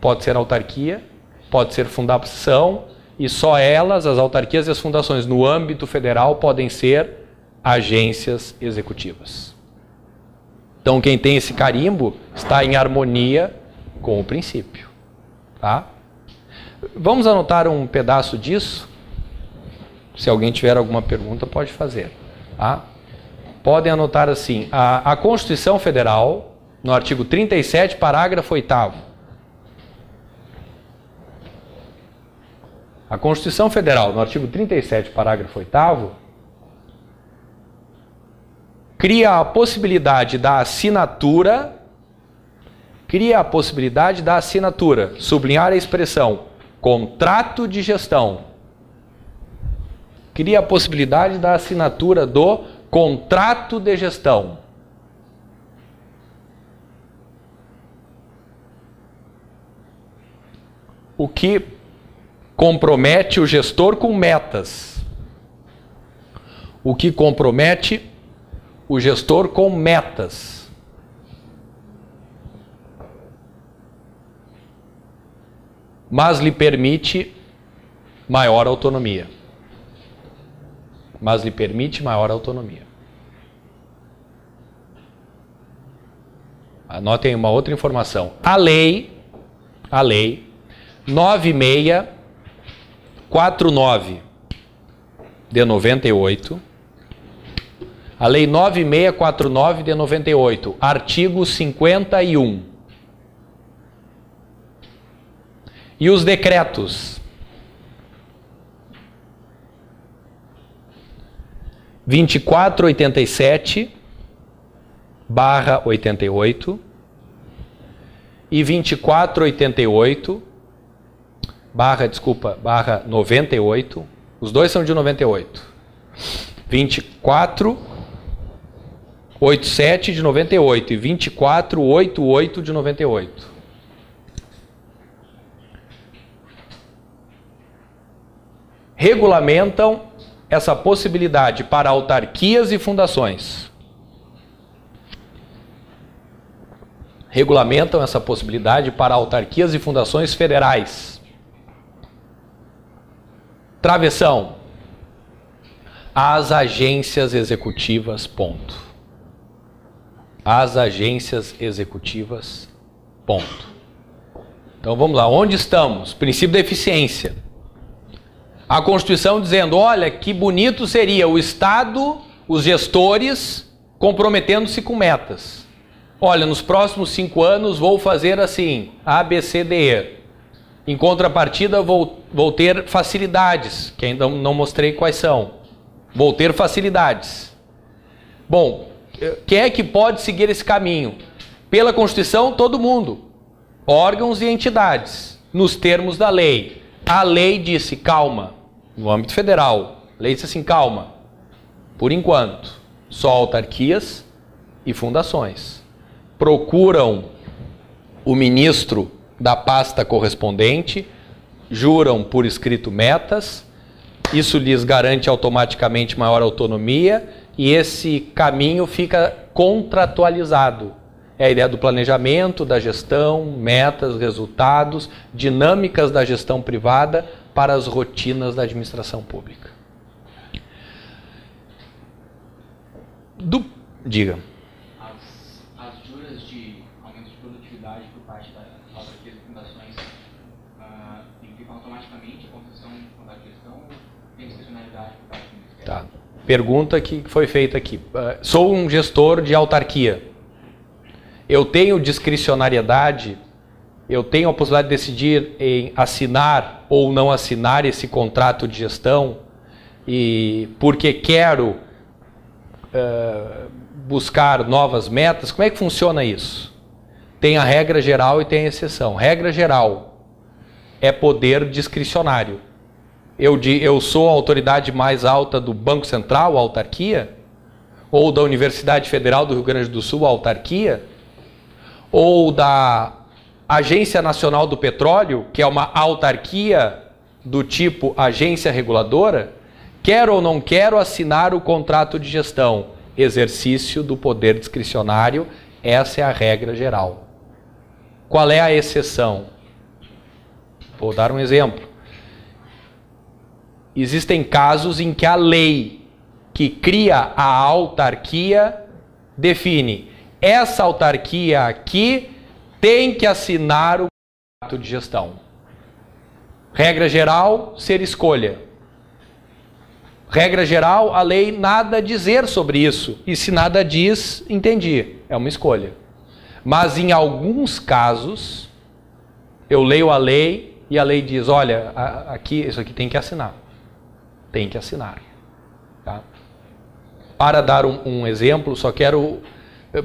Speaker 1: Pode ser autarquia, pode ser fundação, e só elas, as autarquias e as fundações no âmbito federal, podem ser agências executivas. Então, quem tem esse carimbo está em harmonia com o princípio. Tá? Vamos anotar um pedaço disso? Se alguém tiver alguma pergunta, pode fazer. Tá? Podem anotar assim: a Constituição Federal, no artigo 37, parágrafo 8º. A Constituição Federal, no artigo 37, parágrafo 8º, cria a possibilidade da assinatura, sublinhar a expressão contrato de gestão, cria a possibilidade da assinatura do contrato de gestão. O que compromete o gestor com metas. O que compromete o gestor com metas. Mas lhe permite maior autonomia. Mas lhe permite maior autonomia. Anotem uma outra informação. A lei 9649 de 98, a lei 9649 de 98, artigo 51. E os decretos 2487/88 e 2488/98, os dois são de 98. 2487 de 98 e 2488 de 98. Regulamentam essa possibilidade para autarquias e fundações. Regulamentam essa possibilidade para autarquias e fundações federais. Travessão. As agências executivas, ponto. As agências executivas, ponto. Então vamos lá, onde estamos? Princípio da eficiência. A Constituição dizendo, olha, que bonito seria o Estado, os gestores, comprometendo-se com metas. Olha, nos próximos 5 anos vou fazer assim, A, B, C, D, E. Em contrapartida, vou ter facilidades, que ainda não mostrei quais são. Vou ter facilidades. Bom, quem é que pode seguir esse caminho? Pela Constituição, todo mundo. Órgãos e entidades, nos termos da lei. A lei disse, calma. No âmbito federal, a lei disse assim, calma. Por enquanto, só autarquias e fundações. Procuram o ministro da pasta correspondente, juram por escrito metas, isso lhes garante automaticamente maior autonomia e esse caminho fica contratualizado. É a ideia do planejamento, da gestão, metas, resultados, dinâmicas da gestão privada para as rotinas da administração pública. Diga.
Speaker 2: As juras de aumento de produtividade por parte das autarquias e fundações implicam automaticamente a concessão da gestão ou tem discricionalidade por parte do Ministério?
Speaker 1: Tá. Pergunta que foi feita aqui. Sou um gestor de autarquia. Eu tenho discricionariedade, eu tenho a possibilidade de decidir em assinar ou não assinar esse contrato de gestão e porque quero buscar novas metas. Como é que funciona isso? Tem a regra geral e tem a exceção. Regra geral é poder discricionário. Eu sou a autoridade mais alta do Banco Central, a autarquia, ou da Universidade Federal do Rio Grande do Sul, a autarquia, ou da Agência Nacional do Petróleo, que é uma autarquia do tipo agência reguladora, quero ou não quero assinar o contrato de gestão, exercício do poder discricionário, essa é a regra geral. Qual é a exceção? Vou dar um exemplo. Existem casos em que a lei que cria a autarquia define essa autarquia aqui tem que assinar o contrato de gestão. Regra geral, ser escolha. Regra geral, a lei nada a dizer sobre isso. E se nada diz, entendi. É uma escolha. Mas em alguns casos, eu leio a lei e a lei diz, olha, aqui, isso aqui tem que assinar. Tem que assinar. Tá? Para dar um exemplo, só quero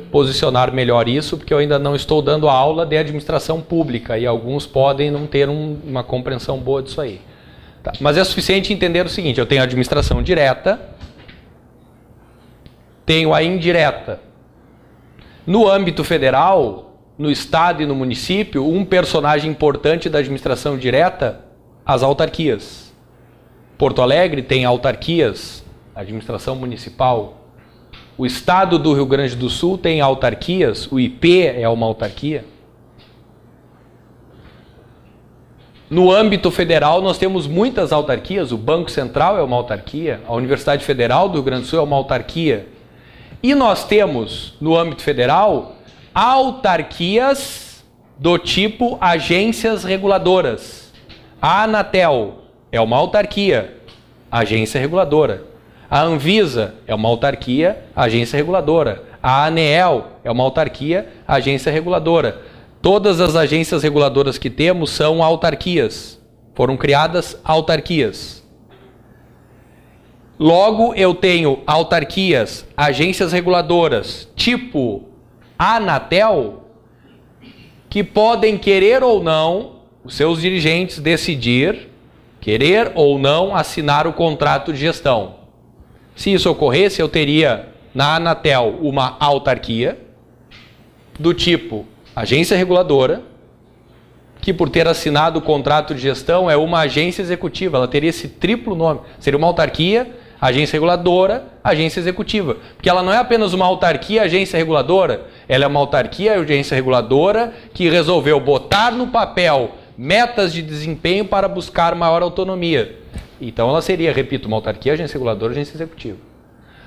Speaker 1: posicionar melhor isso, porque eu ainda não estou dando aula de administração pública e alguns podem não ter uma compreensão boa disso aí. Tá, mas é suficiente entender o seguinte, eu tenho a administração direta, tenho a indireta. No âmbito federal, no estado e no município, um personagem importante da administração direta, as autarquias. Porto Alegre tem autarquias, administração municipal. O estado do Rio Grande do Sul tem autarquias, o IP é uma autarquia. No âmbito federal, nós temos muitas autarquias, o Banco Central é uma autarquia, a Universidade Federal do Rio Grande do Sul é uma autarquia. E nós temos, no âmbito federal, autarquias do tipo agências reguladoras. A Anatel é uma autarquia, agência reguladora. A Anvisa é uma autarquia, agência reguladora. A ANEEL é uma autarquia, agência reguladora. Todas as agências reguladoras que temos são autarquias. Foram criadas autarquias. Logo, eu tenho autarquias, agências reguladoras, tipo Anatel, que podem querer ou não, os seus dirigentes decidir, querer ou não assinar o contrato de gestão. Se isso ocorresse, eu teria na Anatel uma autarquia do tipo agência reguladora, que por ter assinado o contrato de gestão é uma agência executiva, ela teria esse triplo nome, seria uma autarquia, agência reguladora, agência executiva, porque ela não é apenas uma autarquia, agência reguladora, ela é uma autarquia, agência reguladora, que resolveu botar no papel metas de desempenho para buscar maior autonomia. Então ela seria, repito, uma autarquia, agência reguladora, agência executiva.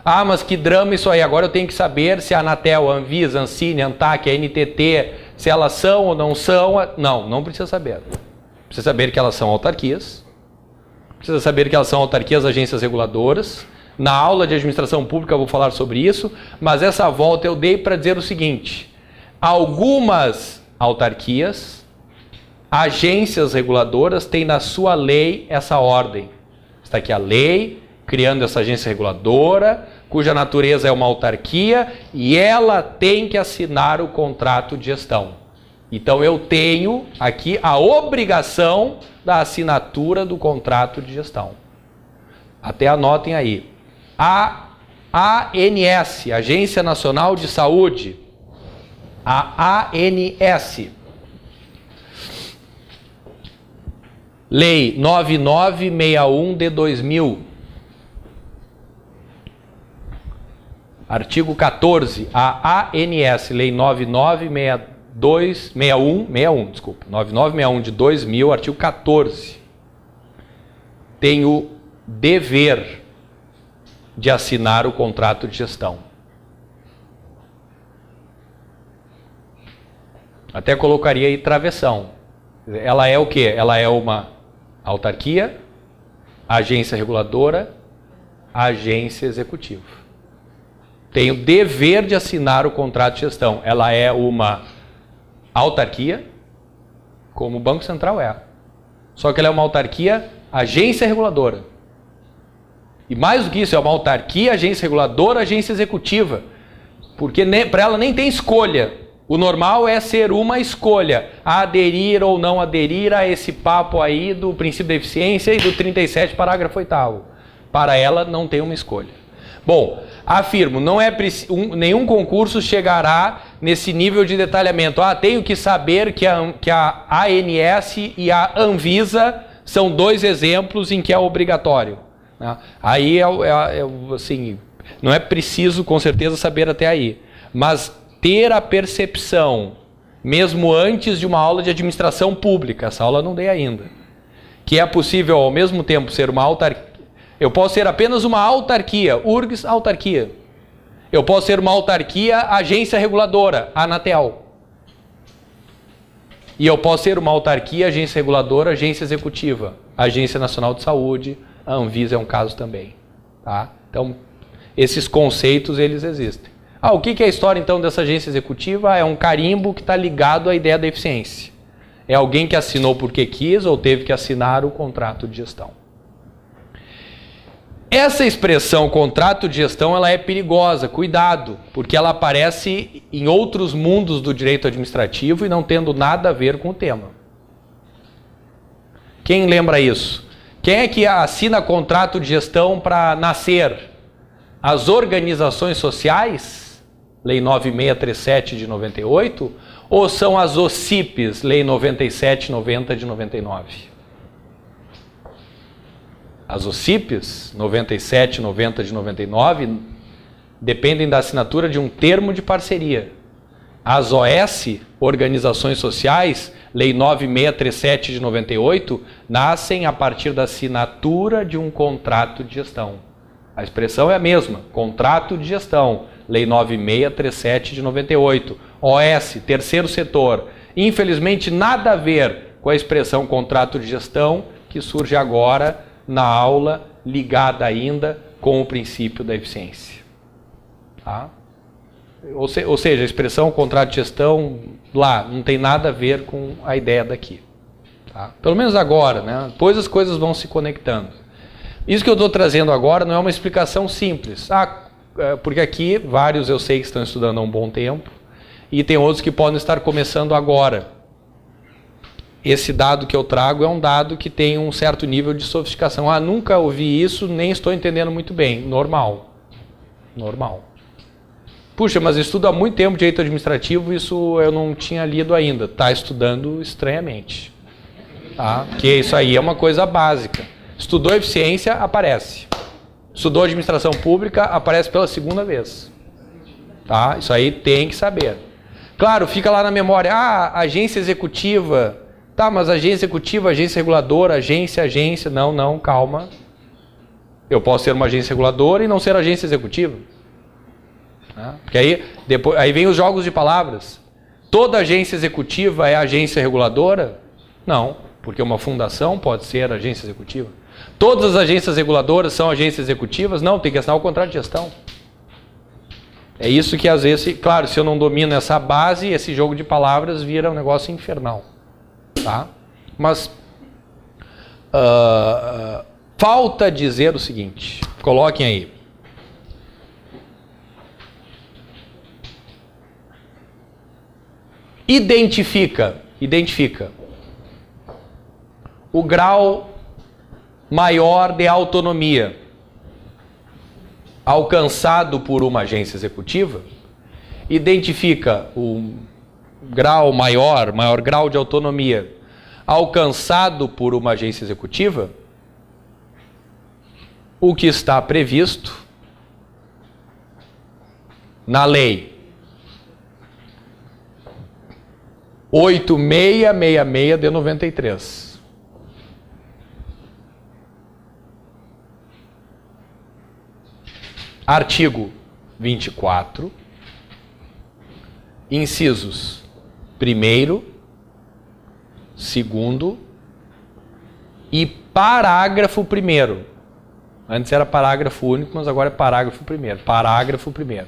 Speaker 1: Ah, mas que drama isso aí, agora eu tenho que saber se a Anatel, a Anvisa, a Ancine, a ANTAC, a NTT, se elas são ou não são. Não, não precisa saber. Precisa saber que elas são autarquias, precisa saber que elas são autarquias, agências reguladoras. Na aula de administração pública eu vou falar sobre isso, mas essa volta eu dei para dizer o seguinte, algumas autarquias, agências reguladoras têm na sua lei essa ordem. Está aqui a lei, criando essa agência reguladora, cuja natureza é uma autarquia, e ela tem que assinar o contrato de gestão. Então eu tenho aqui a obrigação da assinatura do contrato de gestão. Até anotem aí. A ANS, Agência Nacional de Saúde, a ANS, Lei 9961 de 2000, artigo 14, a ANS, Lei 9961 de 2000, artigo 14, tem o dever de assinar o contrato de gestão. Até colocaria aí travessão. Ela é o quê? Ela é uma autarquia, agência reguladora, agência executiva. Tem o dever de assinar o contrato de gestão. Ela é uma autarquia, como o Banco Central é. Só que ela é uma autarquia, agência reguladora. E mais do que isso, é uma autarquia, agência reguladora, agência executiva. Porque para ela nem tem escolha. O normal é ser uma escolha, aderir ou não aderir a esse papo aí do princípio da eficiência e do 37, parágrafo 8º. Para ela não tem uma escolha. Bom, afirmo, não é nenhum concurso chegará nesse nível de detalhamento. Ah, tenho que saber que a ANS e a Anvisa são dois exemplos em que é obrigatório. Aí, assim, não é preciso com certeza saber até aí. Mas ter a percepção, mesmo antes de uma aula de administração pública, essa aula não dei ainda, que é possível ao mesmo tempo ser uma autarquia, eu posso ser apenas uma autarquia, URGS, autarquia. Eu posso ser uma autarquia, agência reguladora, Anatel. E eu posso ser uma autarquia, agência reguladora, agência executiva, Agência Nacional de Saúde, a Anvisa é um caso também. Tá? Então, esses conceitos, eles existem. O que é a história, então, dessa agência executiva? É um carimbo que está ligado à ideia da eficiência. É alguém que assinou porque quis ou teve que assinar o contrato de gestão. Essa expressão, contrato de gestão, ela é perigosa, cuidado, porque ela aparece em outros mundos do direito administrativo e não tendo nada a ver com o tema. Quem lembra isso? Quem é que assina contrato de gestão para nascer? As organizações sociais, Lei 9637 de 98, ou são as OCIPs, Lei 9790 de 99? As OCIPs, 9790 de 99, dependem da assinatura de um termo de parceria. As OS, Organizações Sociais, Lei 9637 de 98, nascem a partir da assinatura de um contrato de gestão. A expressão é a mesma, contrato de gestão, Lei 9637 de 98. OS, terceiro setor. Infelizmente, nada a ver com a expressão contrato de gestão, que surge agora na aula, ligada ainda com o princípio da eficiência. Tá? Ou seja, a expressão contrato de gestão lá não tem nada a ver com a ideia daqui. Tá? Pelo menos agora, né? Depois as coisas vão se conectando. Isso que eu estou trazendo agora não é uma explicação simples. Porque aqui vários eu sei que estão estudando há um bom tempo e tem outros que podem estar começando agora. Esse dado que eu trago é um dado que tem um certo nível de sofisticação. Nunca ouvi isso, nem estou entendendo muito bem. Normal. Normal. Puxa, mas eu estudo há muito tempo direito administrativo, isso eu não tinha lido ainda. Está estudando estranhamente. Tá? Porque isso aí é uma coisa básica. Estudou eficiência, aparece. Estudou administração pública, aparece pela segunda vez. Tá? Isso aí tem que saber. Claro, fica lá na memória. Agência executiva. Tá, mas agência executiva, agência reguladora, agência. Não, calma. Eu posso ser uma agência reguladora e não ser agência executiva. Porque aí vem os jogos de palavras. Toda agência executiva é agência reguladora? Não, porque uma fundação pode ser agência executiva. Todas as agências reguladoras são agências executivas? Não, tem que assinar o contrato de gestão. É isso que às vezes, claro, se eu não domino essa base, esse jogo de palavras vira um negócio infernal. Tá? Mas falta dizer o seguinte, coloquem aí. Identifica o grau maior de autonomia alcançado por uma agência executiva, identifica o grau maior grau de autonomia alcançado por uma agência executiva, o que está previsto na lei 8666 de 93. Artigo 24, incisos 1º, 2º e parágrafo 1º. Antes era parágrafo único, mas agora é parágrafo 1º. Parágrafo 1º.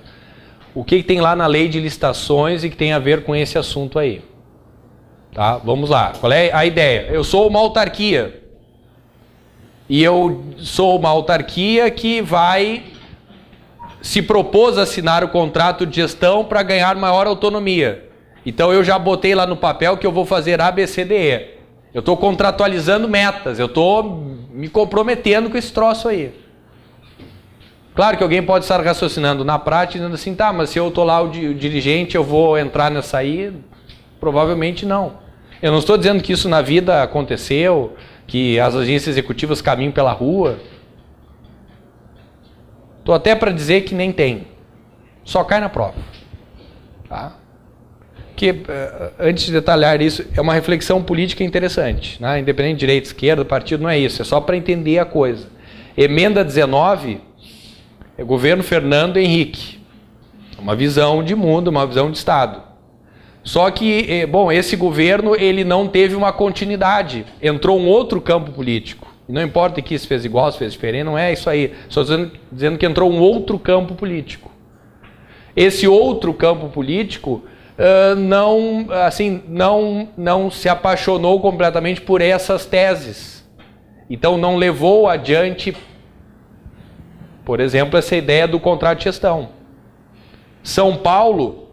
Speaker 1: O que tem lá na lei de licitações e que tem a ver com esse assunto aí? Tá? Vamos lá. Qual é a ideia? Eu sou uma autarquia. E eu sou uma autarquia que se propôs a assinar o contrato de gestão para ganhar maior autonomia. Então eu já botei lá no papel que eu vou fazer ABCDE. Eu estou contratualizando metas, eu estou me comprometendo com esse troço aí. Claro que alguém pode estar raciocinando na prática, dizendo assim, tá, mas se eu estou lá o dirigente, eu vou entrar nessa aí? Provavelmente não. Eu não estou dizendo que isso na vida aconteceu, que as agências executivas caminham pela rua. Estou até para dizer que nem tem. Só cai na prova. Tá? Que, antes de detalhar isso, é uma reflexão política interessante. Né? Independente de direita, esquerda, partido, não é isso. É só para entender a coisa. Emenda 19 é governo Fernando Henrique. Uma visão de mundo, uma visão de Estado. Só que, bom, esse governo ele não teve uma continuidade. Entrou um outro campo político. E não importa que se fez igual, se fez diferente, não é isso aí. Só dizendo que entrou um outro campo político. Esse outro campo político não se apaixonou completamente por essas teses. Então não levou adiante, por exemplo, essa ideia do contrato de gestão. São Paulo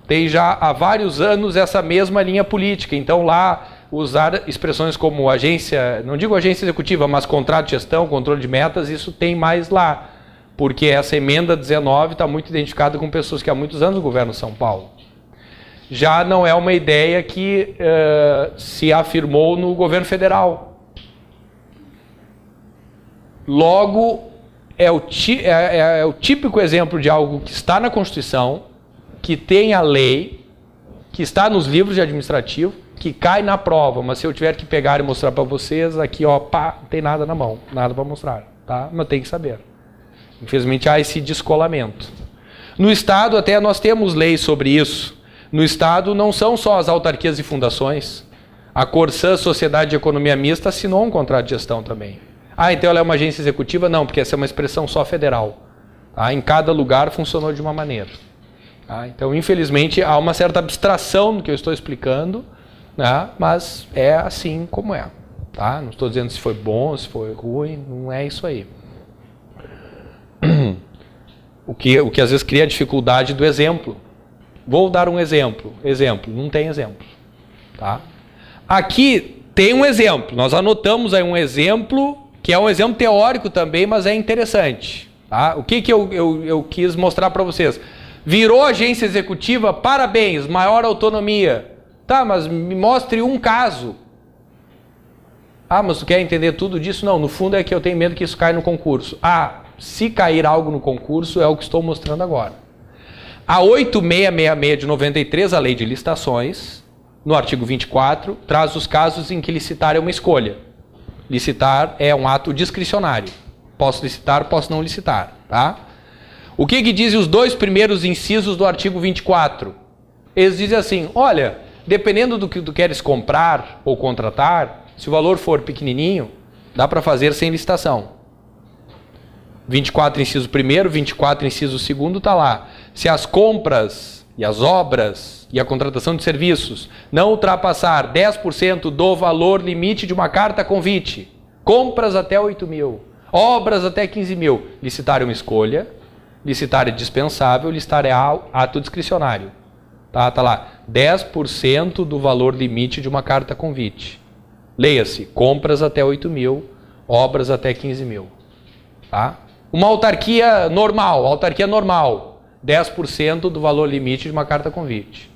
Speaker 1: tem já há vários anos essa mesma linha política. Então lá usar expressões como agência, não digo agência executiva, mas contrato de gestão, controle de metas, isso tem mais lá. Porque essa emenda 19 está muito identificada com pessoas que há muitos anos governam São Paulo. Já não é uma ideia que se afirmou no governo federal. Logo, é o típico exemplo de algo que está na Constituição, que tem a lei, que está nos livros de administrativo, que cai na prova, mas se eu tiver que pegar e mostrar para vocês, aqui ó, pá, não tem nada na mão, nada para mostrar, tá? Mas tem que saber. Infelizmente há esse descolamento. No Estado até nós temos leis sobre isso. No Estado não são só as autarquias e fundações. A Corsã, Sociedade de Economia Mista, assinou um contrato de gestão também. Ah, então ela é uma agência executiva? Não, porque essa é uma expressão só federal. Tá? Em cada lugar funcionou de uma maneira. Tá? Então, infelizmente, há uma certa abstração do que eu estou explicando, né? Mas é assim como é. Tá? Não estou dizendo se foi bom, se foi ruim, não é isso aí. O que às vezes cria a dificuldade do exemplo. Vou dar um exemplo. Exemplo, não tem exemplo. Tá? Aqui tem um exemplo. Nós anotamos aí um exemplo, que é um exemplo teórico também, mas é interessante. Tá? O que eu quis mostrar para vocês? Virou agência executiva, parabéns, maior autonomia. Tá, mas me mostre um caso. Ah, mas tu quer entender tudo disso? Não, no fundo é que eu tenho medo que isso caia no concurso. Ah, se cair algo no concurso, é o que estou mostrando agora. A 8666 de 93, a Lei de Licitações, no artigo 24, traz os casos em que licitar é uma escolha. Licitar é um ato discricionário. Posso licitar, posso não licitar. Tá? O que dizem os dois primeiros incisos do artigo 24? Eles dizem assim, olha, dependendo do que tu queres comprar ou contratar, se o valor for pequenininho, dá para fazer sem licitação. 24, inciso 1º, 24, inciso 2º, está lá. Se as compras e as obras e a contratação de serviços não ultrapassar 10% do valor limite de uma carta convite, compras até 8 mil, obras até 15 mil, licitar é uma escolha, licitar é dispensável, licitar é ato discricionário. Tá lá, 10% do valor limite de uma carta convite. Leia-se, compras até 8 mil, obras até 15 mil. Tá? Uma autarquia normal, 10% do valor limite de uma carta convite.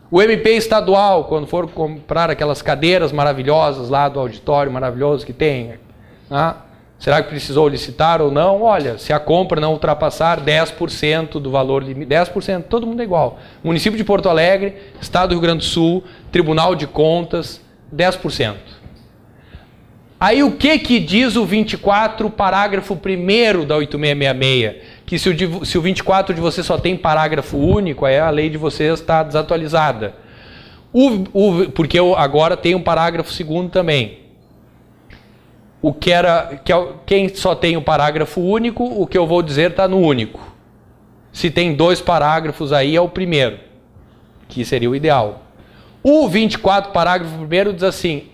Speaker 1: O MP estadual, quando for comprar aquelas cadeiras maravilhosas lá do auditório maravilhoso que tem, né? Será que precisou licitar ou não? Olha, se a compra não ultrapassar 10% do valor limite, 10%, todo mundo é igual. Município de Porto Alegre, Estado do Rio Grande do Sul, Tribunal de Contas, 10%. Aí o que diz o 24, parágrafo 1º da 8666? Que se o 24 de você só tem parágrafo único, aí a lei de vocês está desatualizada. Porque eu agora tenho um parágrafo 2º também. Quem só tem o parágrafo único, o que eu vou dizer está no único. Se tem 2 parágrafos aí, é o primeiro, que seria o ideal. O 24, parágrafo 1º, diz assim,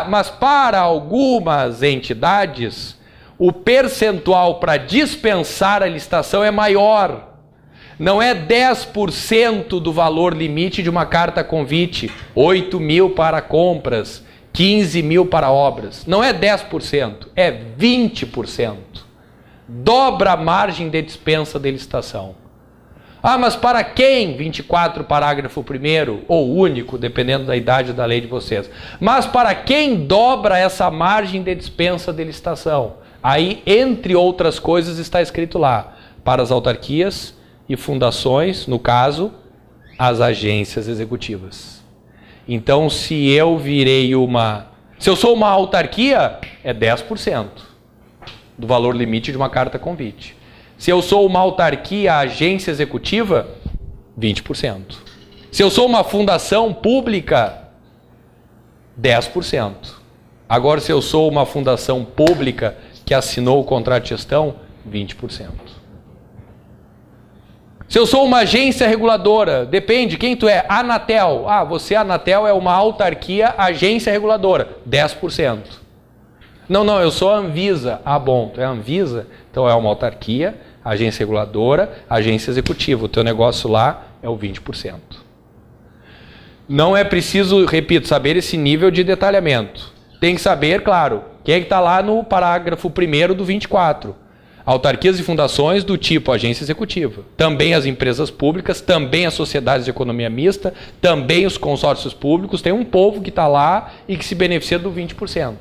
Speaker 1: mas para algumas entidades, o percentual para dispensar a licitação é maior. Não é 10% do valor limite de uma carta convite, 8 mil para compras, 15 mil para obras. Não é 10%, é 20%. Dobra a margem de dispensa de licitação. Mas para quem? 24, parágrafo 1º, ou único, dependendo da idade da lei de vocês. Mas para quem dobra essa margem de dispensa de licitação? Aí, entre outras coisas, está escrito lá, para as autarquias e fundações, no caso, as agências executivas. Então, se eu sou uma autarquia, é 10% do valor limite de uma carta convite. Se eu sou uma autarquia, agência executiva, 20%. Se eu sou uma fundação pública, 10%. Agora, se eu sou uma fundação pública que assinou o contrato de gestão, 20%. Se eu sou uma agência reguladora, depende, quem tu é? Anatel. Você, Anatel, é uma autarquia, agência reguladora, 10%. Não, eu sou a Anvisa. Bom, tu é a Anvisa, então é uma autarquia, agência reguladora, agência executiva. O teu negócio lá é o 20%. Não é preciso, repito, saber esse nível de detalhamento. Tem que saber, claro, quem é que está lá no parágrafo 1º do 24. Autarquias e fundações do tipo agência executiva. Também as empresas públicas, também as sociedades de economia mista, também os consórcios públicos. Tem um povo que está lá e que se beneficia do 20%.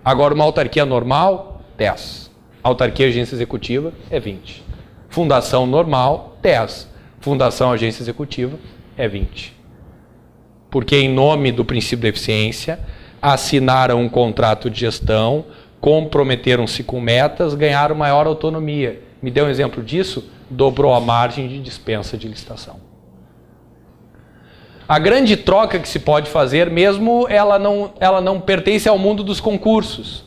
Speaker 1: Agora, uma autarquia normal, 10%. Autarquia agência executiva é 20%. Fundação normal, 10%. Fundação agência executiva é 20%. Porque, em nome do princípio da eficiência, assinaram um contrato de gestão, comprometeram-se com metas, ganharam maior autonomia. Me deu um exemplo disso? Dobrou a margem de dispensa de licitação. A grande troca que se pode fazer, mesmo ela não pertence ao mundo dos concursos.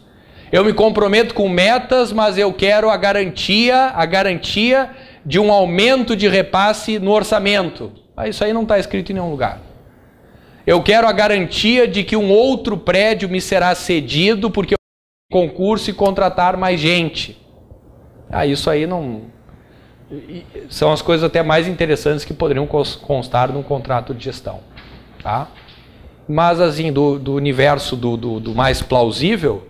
Speaker 1: Eu me comprometo com metas, mas eu quero a garantia de um aumento de repasse no orçamento. Isso aí não está escrito em nenhum lugar. Eu quero a garantia de que um outro prédio me será cedido porque eu vou concurso e contratar mais gente. Isso aí não... São as coisas até mais interessantes que poderiam constar num contrato de gestão. Tá? Mas, assim, do universo do mais plausível,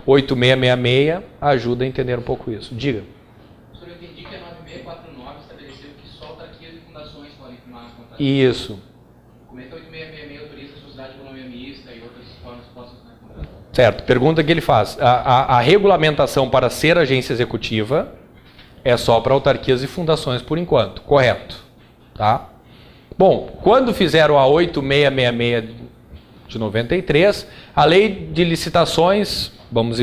Speaker 1: 8666 ajuda a entender um pouco isso. Diga.
Speaker 2: Professor, eu entendi que a 9649 estabeleceu que só autarquias e fundações podem firmar contratos.
Speaker 1: Isso.
Speaker 2: Como é que a 8666 autoriza a sociedade de economia mista e outras formas possam firmar contratos?
Speaker 1: Certo. Pergunta que ele faz. A regulamentação para ser agência executiva é só para autarquias e fundações por enquanto. Correto. Tá? Bom, quando fizeram a 8666 de 93, a lei de licitações, vamos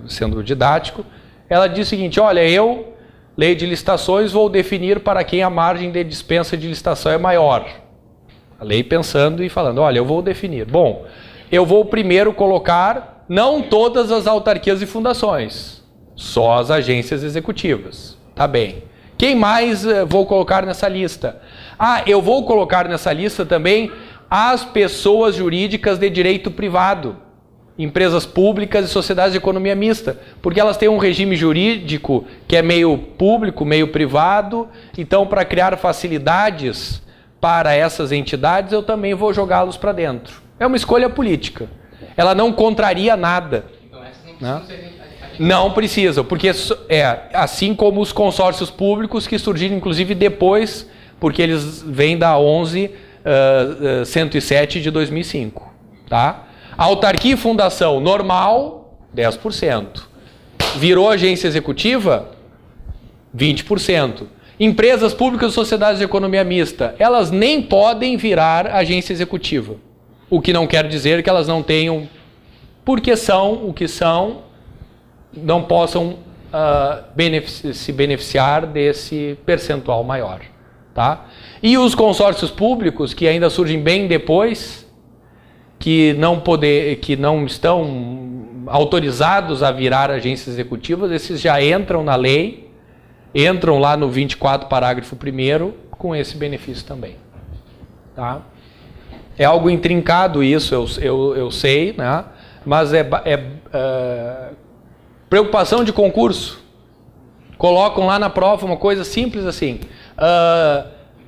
Speaker 1: sendo didático, ela diz o seguinte: olha, eu, lei de licitações, vou definir para quem a margem de dispensa de licitação é maior. A lei pensando e falando, olha, eu vou definir. Bom, eu vou primeiro colocar não todas as autarquias e fundações, só as agências executivas. Tá bem. Quem mais vou colocar nessa lista? Eu vou colocar nessa lista também as pessoas jurídicas de direito privado, empresas públicas e sociedades de economia mista, porque elas têm um regime jurídico que é meio público, meio privado. Então, para criar facilidades para essas entidades, eu também vou jogá-los para dentro. É uma escolha política. Ela não contraria nada.
Speaker 2: Então, essas não precisam ser...
Speaker 1: Não precisam, porque assim como os consórcios públicos que surgiram inclusive depois, porque eles vêm da 11.107 de 2005. Tá? Autarquia e fundação normal, 10%. Virou agência executiva, 20%. Empresas públicas e sociedades de economia mista, elas nem podem virar agência executiva. O que não quer dizer que elas não tenham, porque são o que são, não possam se beneficiar desse percentual maior. Tá? E os consórcios públicos, que ainda surgem bem depois, que não estão autorizados a virar agências executivas, esses já entram na lei, entram lá no 24, parágrafo 1º, com esse benefício também. Tá? É algo intrincado isso, eu sei, né? Mas preocupação de concurso. Colocam lá na prova uma coisa simples assim.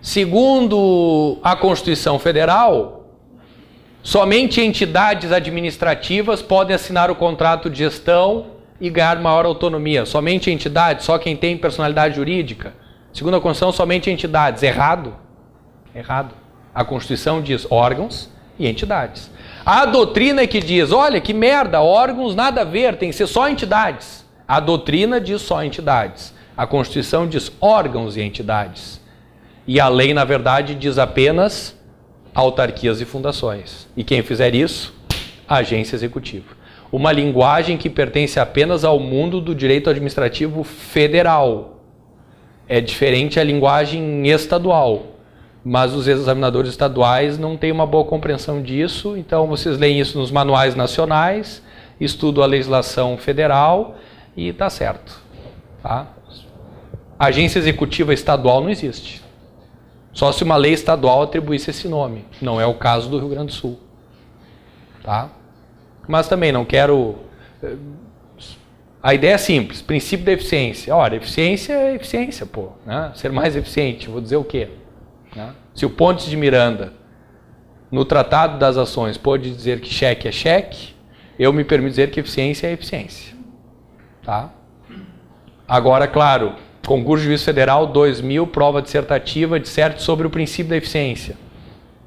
Speaker 1: Segundo a Constituição Federal, somente entidades administrativas podem assinar o contrato de gestão e ganhar maior autonomia. Somente entidades, só quem tem personalidade jurídica. Segundo a Constituição, somente entidades. Errado? Errado. A Constituição diz órgãos e entidades. A doutrina é que diz, olha, que merda, órgãos nada a ver, tem que ser só entidades. A doutrina diz só entidades. A Constituição diz órgãos e entidades. E a lei, na verdade, diz apenas autarquias e fundações. E quem fizer isso, agência executiva. Uma linguagem que pertence apenas ao mundo do direito administrativo federal. É diferente a linguagem estadual. Mas os examinadores estaduais não têm uma boa compreensão disso, então vocês leem isso nos manuais nacionais, estudam a legislação federal e está certo. Tá? Agência executiva estadual não existe. Só se uma lei estadual atribuísse esse nome. Não é o caso do Rio Grande do Sul. Tá? Mas também não quero... A ideia é simples, princípio da eficiência. Ora, eficiência é eficiência, pô. Né? Ser mais eficiente, vou dizer o quê? Se o Pontes de Miranda no Tratado das Ações pode dizer que cheque é cheque, eu me permito dizer que eficiência é eficiência. Tá? Agora, claro, concurso de juiz federal 2000, prova dissertativa, disserte sobre o princípio da eficiência.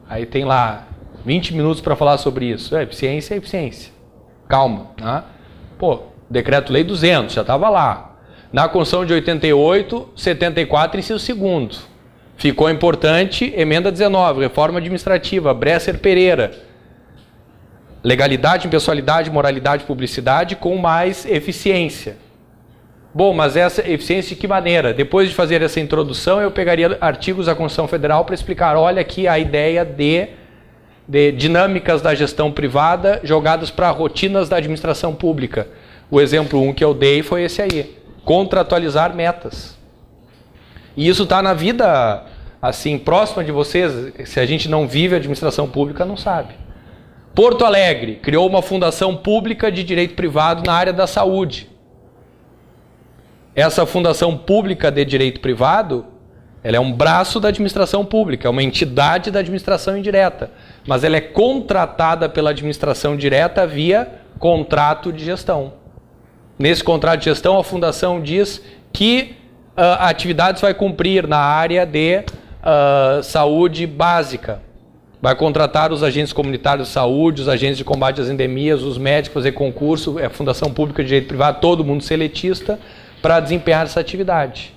Speaker 1: Aí tem lá 20 minutos para falar sobre isso. Eficiência é eficiência. Calma. Né? Pô, decreto-lei 200, já estava lá. Na Constituição de 88, 74, inciso 2º. Ficou importante, emenda 19, reforma administrativa, Bresser Pereira. Legalidade, impessoalidade, moralidade, publicidade com mais eficiência. Bom, mas essa eficiência de que maneira? Depois de fazer essa introdução, eu pegaria artigos da Constituição Federal para explicar, olha aqui a ideia de dinâmicas da gestão privada jogadas para rotinas da administração pública. O exemplo 1 que eu dei foi esse aí, contratualizar metas. E isso está na vida, assim, próxima de vocês. Se a gente não vive a administração pública, não sabe. Porto Alegre criou uma fundação pública de direito privado na área da saúde. Essa fundação pública de direito privado, ela é um braço da administração pública, é uma entidade da administração indireta, mas ela é contratada pela administração direta via contrato de gestão. Nesse contrato de gestão, a fundação diz que atividades vai cumprir na área de saúde básica. Vai contratar os agentes comunitários de saúde, os agentes de combate às endemias, os médicos, fazer concurso, é fundação pública de direito privado, todo mundo seletista, para desempenhar essa atividade.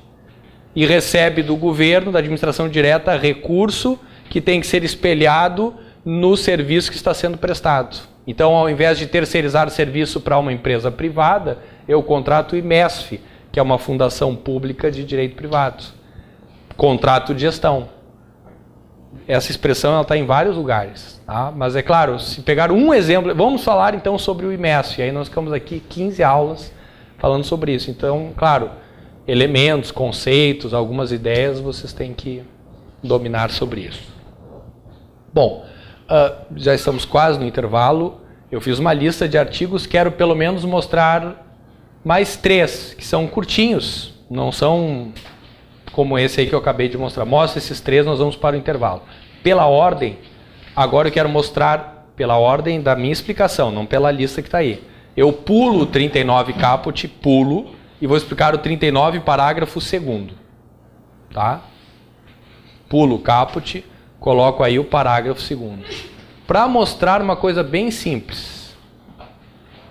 Speaker 1: E recebe do governo, da administração direta, recurso que tem que ser espelhado no serviço que está sendo prestado. Então, ao invés de terceirizar serviço para uma empresa privada, eu contrato o IMESF, que é uma fundação pública de direito privado. Contrato de gestão. Essa expressão está em vários lugares. Tá? Mas é claro, se pegar um exemplo... Vamos falar então sobre o IMESF. Aí nós ficamos aqui 15 aulas falando sobre isso. Então, claro, elementos, conceitos, algumas ideias vocês têm que dominar sobre isso. Bom, já estamos quase no intervalo. Eu fiz uma lista de artigos, quero pelo menos mostrar mais 3, que são curtinhos, não são como esse aí que eu acabei de mostrar. Mostra esses 3, nós vamos para o intervalo. Pela ordem, agora eu quero mostrar pela ordem da minha explicação, não pela lista que está aí. Eu pulo o 39 caput, pulo, e vou explicar o 39 parágrafo 2º. Tá? Pulo o caput, coloco aí o parágrafo 2º. Para mostrar uma coisa bem simples.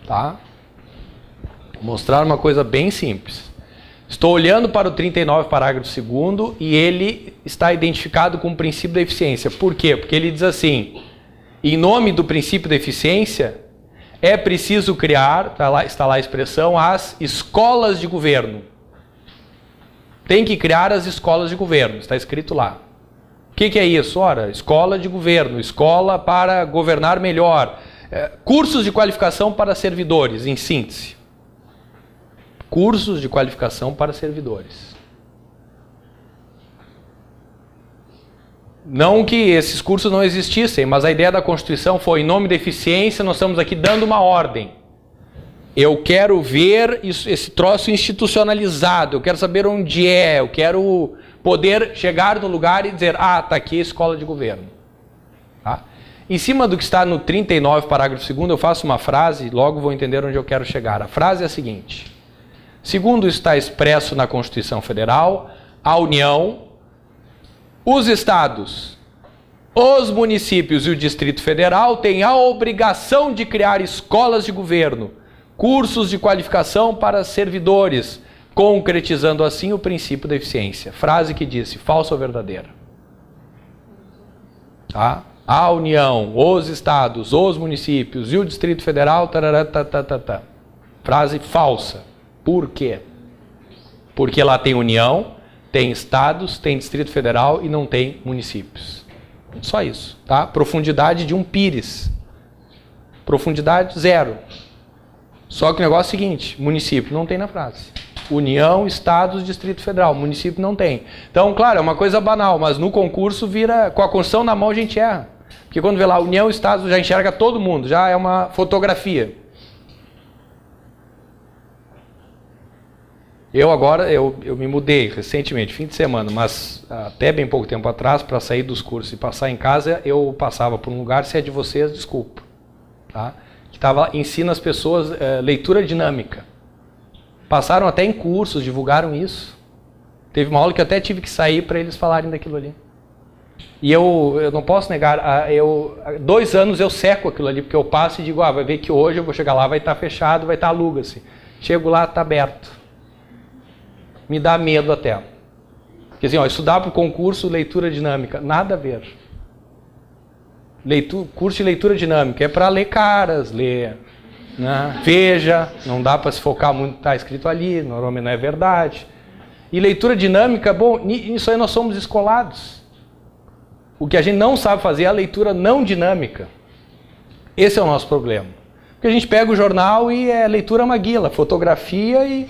Speaker 1: Tá? Mostrar uma coisa bem simples. Estou olhando para o 39 parágrafo 2º e ele está identificado com o princípio da eficiência. Por quê? Porque ele diz assim, em nome do princípio da eficiência, é preciso criar, está lá a expressão, as escolas de governo. Tem que criar as escolas de governo, está escrito lá. O que é isso? Ora, escola de governo, escola para governar melhor, cursos de qualificação para servidores, em síntese. Cursos de qualificação para servidores. Não que esses cursos não existissem, mas a ideia da Constituição foi, em nome da eficiência, nós estamos aqui dando uma ordem. Eu quero ver esse troço institucionalizado, eu quero saber onde é, eu quero poder chegar no lugar e dizer, está aqui a escola de governo. Tá? Em cima do que está no 39, parágrafo 2º, eu faço uma frase, logo vou entender onde eu quero chegar. A frase é a seguinte: segundo está expresso na Constituição Federal, a União, os estados, os municípios e o Distrito Federal têm a obrigação de criar escolas de governo, cursos de qualificação para servidores, concretizando assim o princípio da eficiência. Frase que disse, falsa ou verdadeira? Tá? A União, os estados, os municípios e o Distrito Federal, tarará, frase falsa. Por quê? Porque lá tem União, tem estados, tem Distrito Federal e não tem municípios. Só isso, tá? Profundidade de um pires. Profundidade 0. Só que o negócio é o seguinte, município não tem na frase. União, estados, Distrito Federal, município não tem. Então, claro, é uma coisa banal, mas no concurso vira, com a Constituição na mão a gente erra. Porque quando vê lá União, estados, já enxerga todo mundo, já é uma fotografia. Eu me mudei recentemente, fim de semana, mas até bem pouco tempo atrás, para sair dos cursos e passar em casa, eu passava por um lugar, se é de vocês, desculpa, tá? Que ensina as pessoas leitura dinâmica. Passaram até em cursos, divulgaram isso. Teve uma aula que eu até tive que sair para eles falarem daquilo ali. E eu não posso negar, 2 anos eu seco aquilo ali, porque eu passo e digo, vai ver que hoje eu vou chegar lá, vai estar fechado, vai estar aluga-se. Chego lá, está aberto. Me dá medo até. Porque assim, estudar para o concurso, leitura dinâmica, nada a ver. Curso de leitura dinâmica é para ler caras, ler, né? Veja, não dá para se focar muito, está escrito ali, normalmente não é verdade. E leitura dinâmica, bom, nisso aí nós somos escolados. O que a gente não sabe fazer é a leitura não dinâmica. Esse é o nosso problema. Porque a gente pega o jornal e é leitura maguila, fotografia e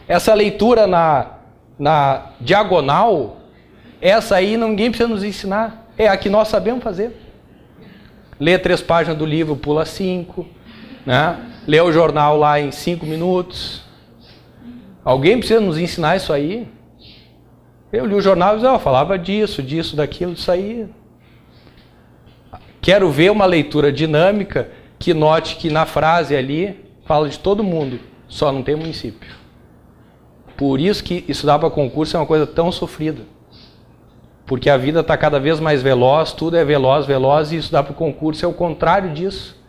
Speaker 1: essa leitura na diagonal, essa aí ninguém precisa nos ensinar. É a que nós sabemos fazer. Lê 3 páginas do livro, pula 5. Né? Lê o jornal lá em 5 minutos. Alguém precisa nos ensinar isso aí? Eu li o jornal e falava disso, daquilo, disso aí. Quero ver uma leitura dinâmica que note que na frase ali fala de todo mundo, só não tem município. Por isso que estudar para concurso é uma coisa tão sofrida. Porque a vida está cada vez mais veloz, tudo é veloz, e estudar para o concurso é o contrário disso.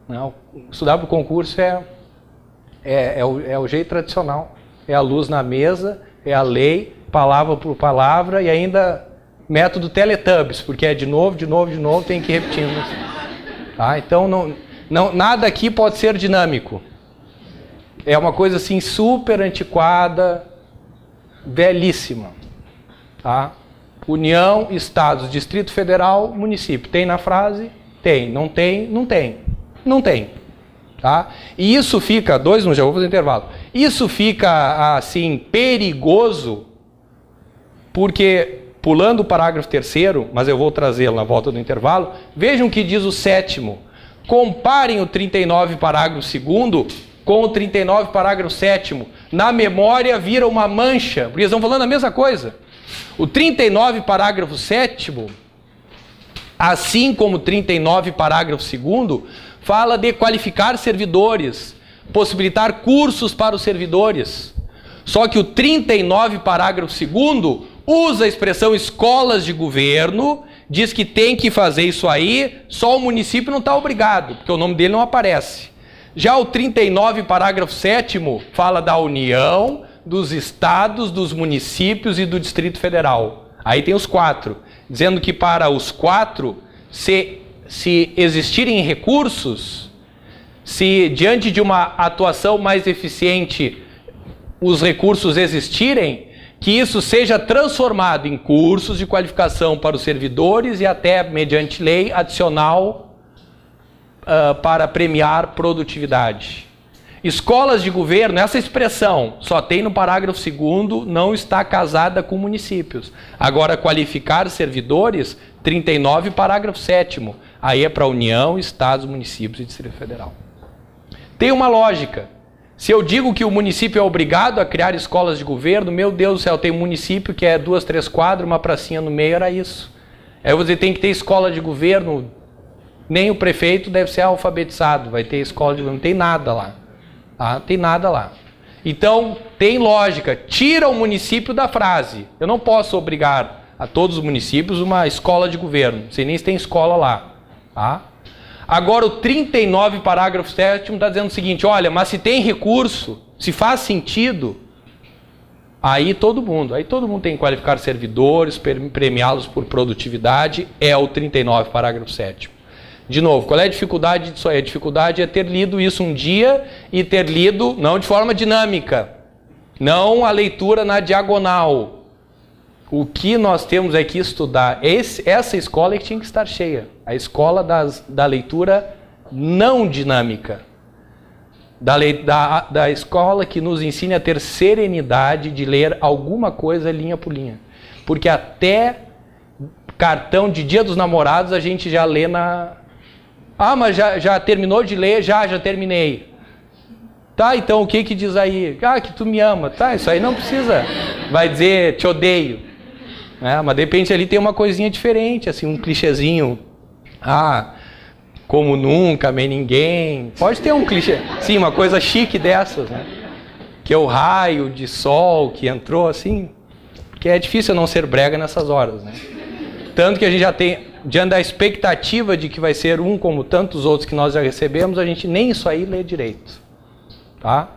Speaker 1: Não, estudar para o concurso é o jeito tradicional. É a luz na mesa, é a lei, palavra por palavra, e ainda método Teletubbies, porque é de novo, tem que ir repetindo. Tá? Então, nada aqui pode ser dinâmico. É uma coisa assim super antiquada, velhíssima. Tá? União, Estados, Distrito Federal, município. Tem na frase? Tem. Não tem? Não tem. Não tem. Tá? E isso fica, 2 minutos, já vou fazer intervalo. Isso fica assim perigoso, porque pulando o parágrafo 3º, mas eu vou trazê-lo na volta do intervalo, vejam o que diz o 7º. Comparem o 39 parágrafo 2º com o 39 parágrafo 7º. Na memória vira uma mancha, porque eles estão falando a mesma coisa. O 39 parágrafo 7º, assim como o 39 parágrafo 2º, fala de qualificar servidores, possibilitar cursos para os servidores. Só que o 39 parágrafo 2º usa a expressão escolas de governo, diz que tem que fazer isso aí, só o município não está obrigado, porque o nome dele não aparece. Já o 39 parágrafo 7º fala da União, dos estados, dos municípios e do Distrito Federal. Aí tem os 4, dizendo que para os 4, se existirem recursos, se diante de uma atuação mais eficiente os recursos existirem, que isso seja transformado em cursos de qualificação para os servidores e até, mediante lei, adicional para premiar produtividade. Escolas de governo, essa expressão só tem no parágrafo 2º, não está casada com municípios. Agora, qualificar servidores, 39, parágrafo 7º. Aí é para a União, Estados, municípios e Distrito Federal. Tem uma lógica. Se eu digo que o município é obrigado a criar escolas de governo, meu Deus do céu, tem um município que é 2, 3 quadras, uma pracinha no meio, era isso. Aí você tem que ter escola de governo, nem o prefeito deve ser alfabetizado, vai ter escola de governo, não tem nada lá. Não tem nada lá. Então, tem lógica, tira o município da frase. Eu não posso obrigar a todos os municípios uma escola de governo, não sei nem se tem escola lá. Tá? Agora, o 39, parágrafo 7º, está dizendo o seguinte, olha, mas se tem recurso, se faz sentido, aí todo mundo tem que qualificar servidores, premiá-los por produtividade, é o 39, parágrafo 7º. De novo, qual é a dificuldade disso aí? A dificuldade é ter lido isso um dia e ter lido, não de forma dinâmica, não a leitura na diagonal. O que nós temos é que estudar, essa escola é que tinha que estar cheia, a escola da leitura não dinâmica, da escola que nos ensine a ter serenidade de ler alguma coisa linha por linha. Porque até cartão de Dia dos Namorados a gente já lê na... mas já terminou de ler? Já terminei. Tá, então o que que diz aí? Ah, que tu me ama. Tá, isso aí não precisa. Vai dizer, te odeio. Mas de repente ali tem uma coisinha diferente, assim, um clichêzinho. Ah, como nunca, amei ninguém. Pode ter um clichê. Sim, uma coisa chique dessas, né? Que é o raio de sol que entrou, assim. Porque é difícil não ser brega nessas horas, né? Tanto que a gente já tem, diante da expectativa de que vai ser um como tantos outros que nós já recebemos, a gente nem isso aí lê direito. Tá?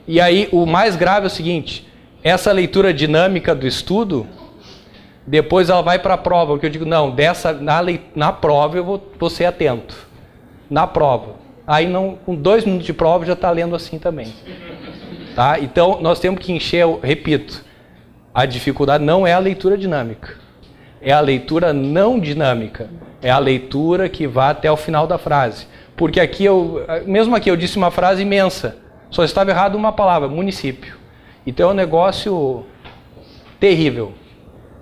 Speaker 1: E aí o mais grave é o seguinte, essa leitura dinâmica do estudo, depois ela vai para a prova, porque eu digo, não, na prova eu vou ser atento. Na prova. Aí não, com 2 minutos de prova já está lendo assim também. Tá? Então nós temos que encher, repito, a dificuldade não é a leitura dinâmica. É a leitura não dinâmica. É a leitura que vai até o final da frase. Porque aqui mesmo aqui eu disse uma frase imensa. Só estava errado uma palavra, município. Então é um negócio terrível.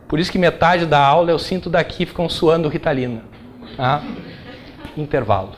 Speaker 1: Por isso que metade da aula eu sinto daqui, ficam suando Ritalina. Tá? Intervalo.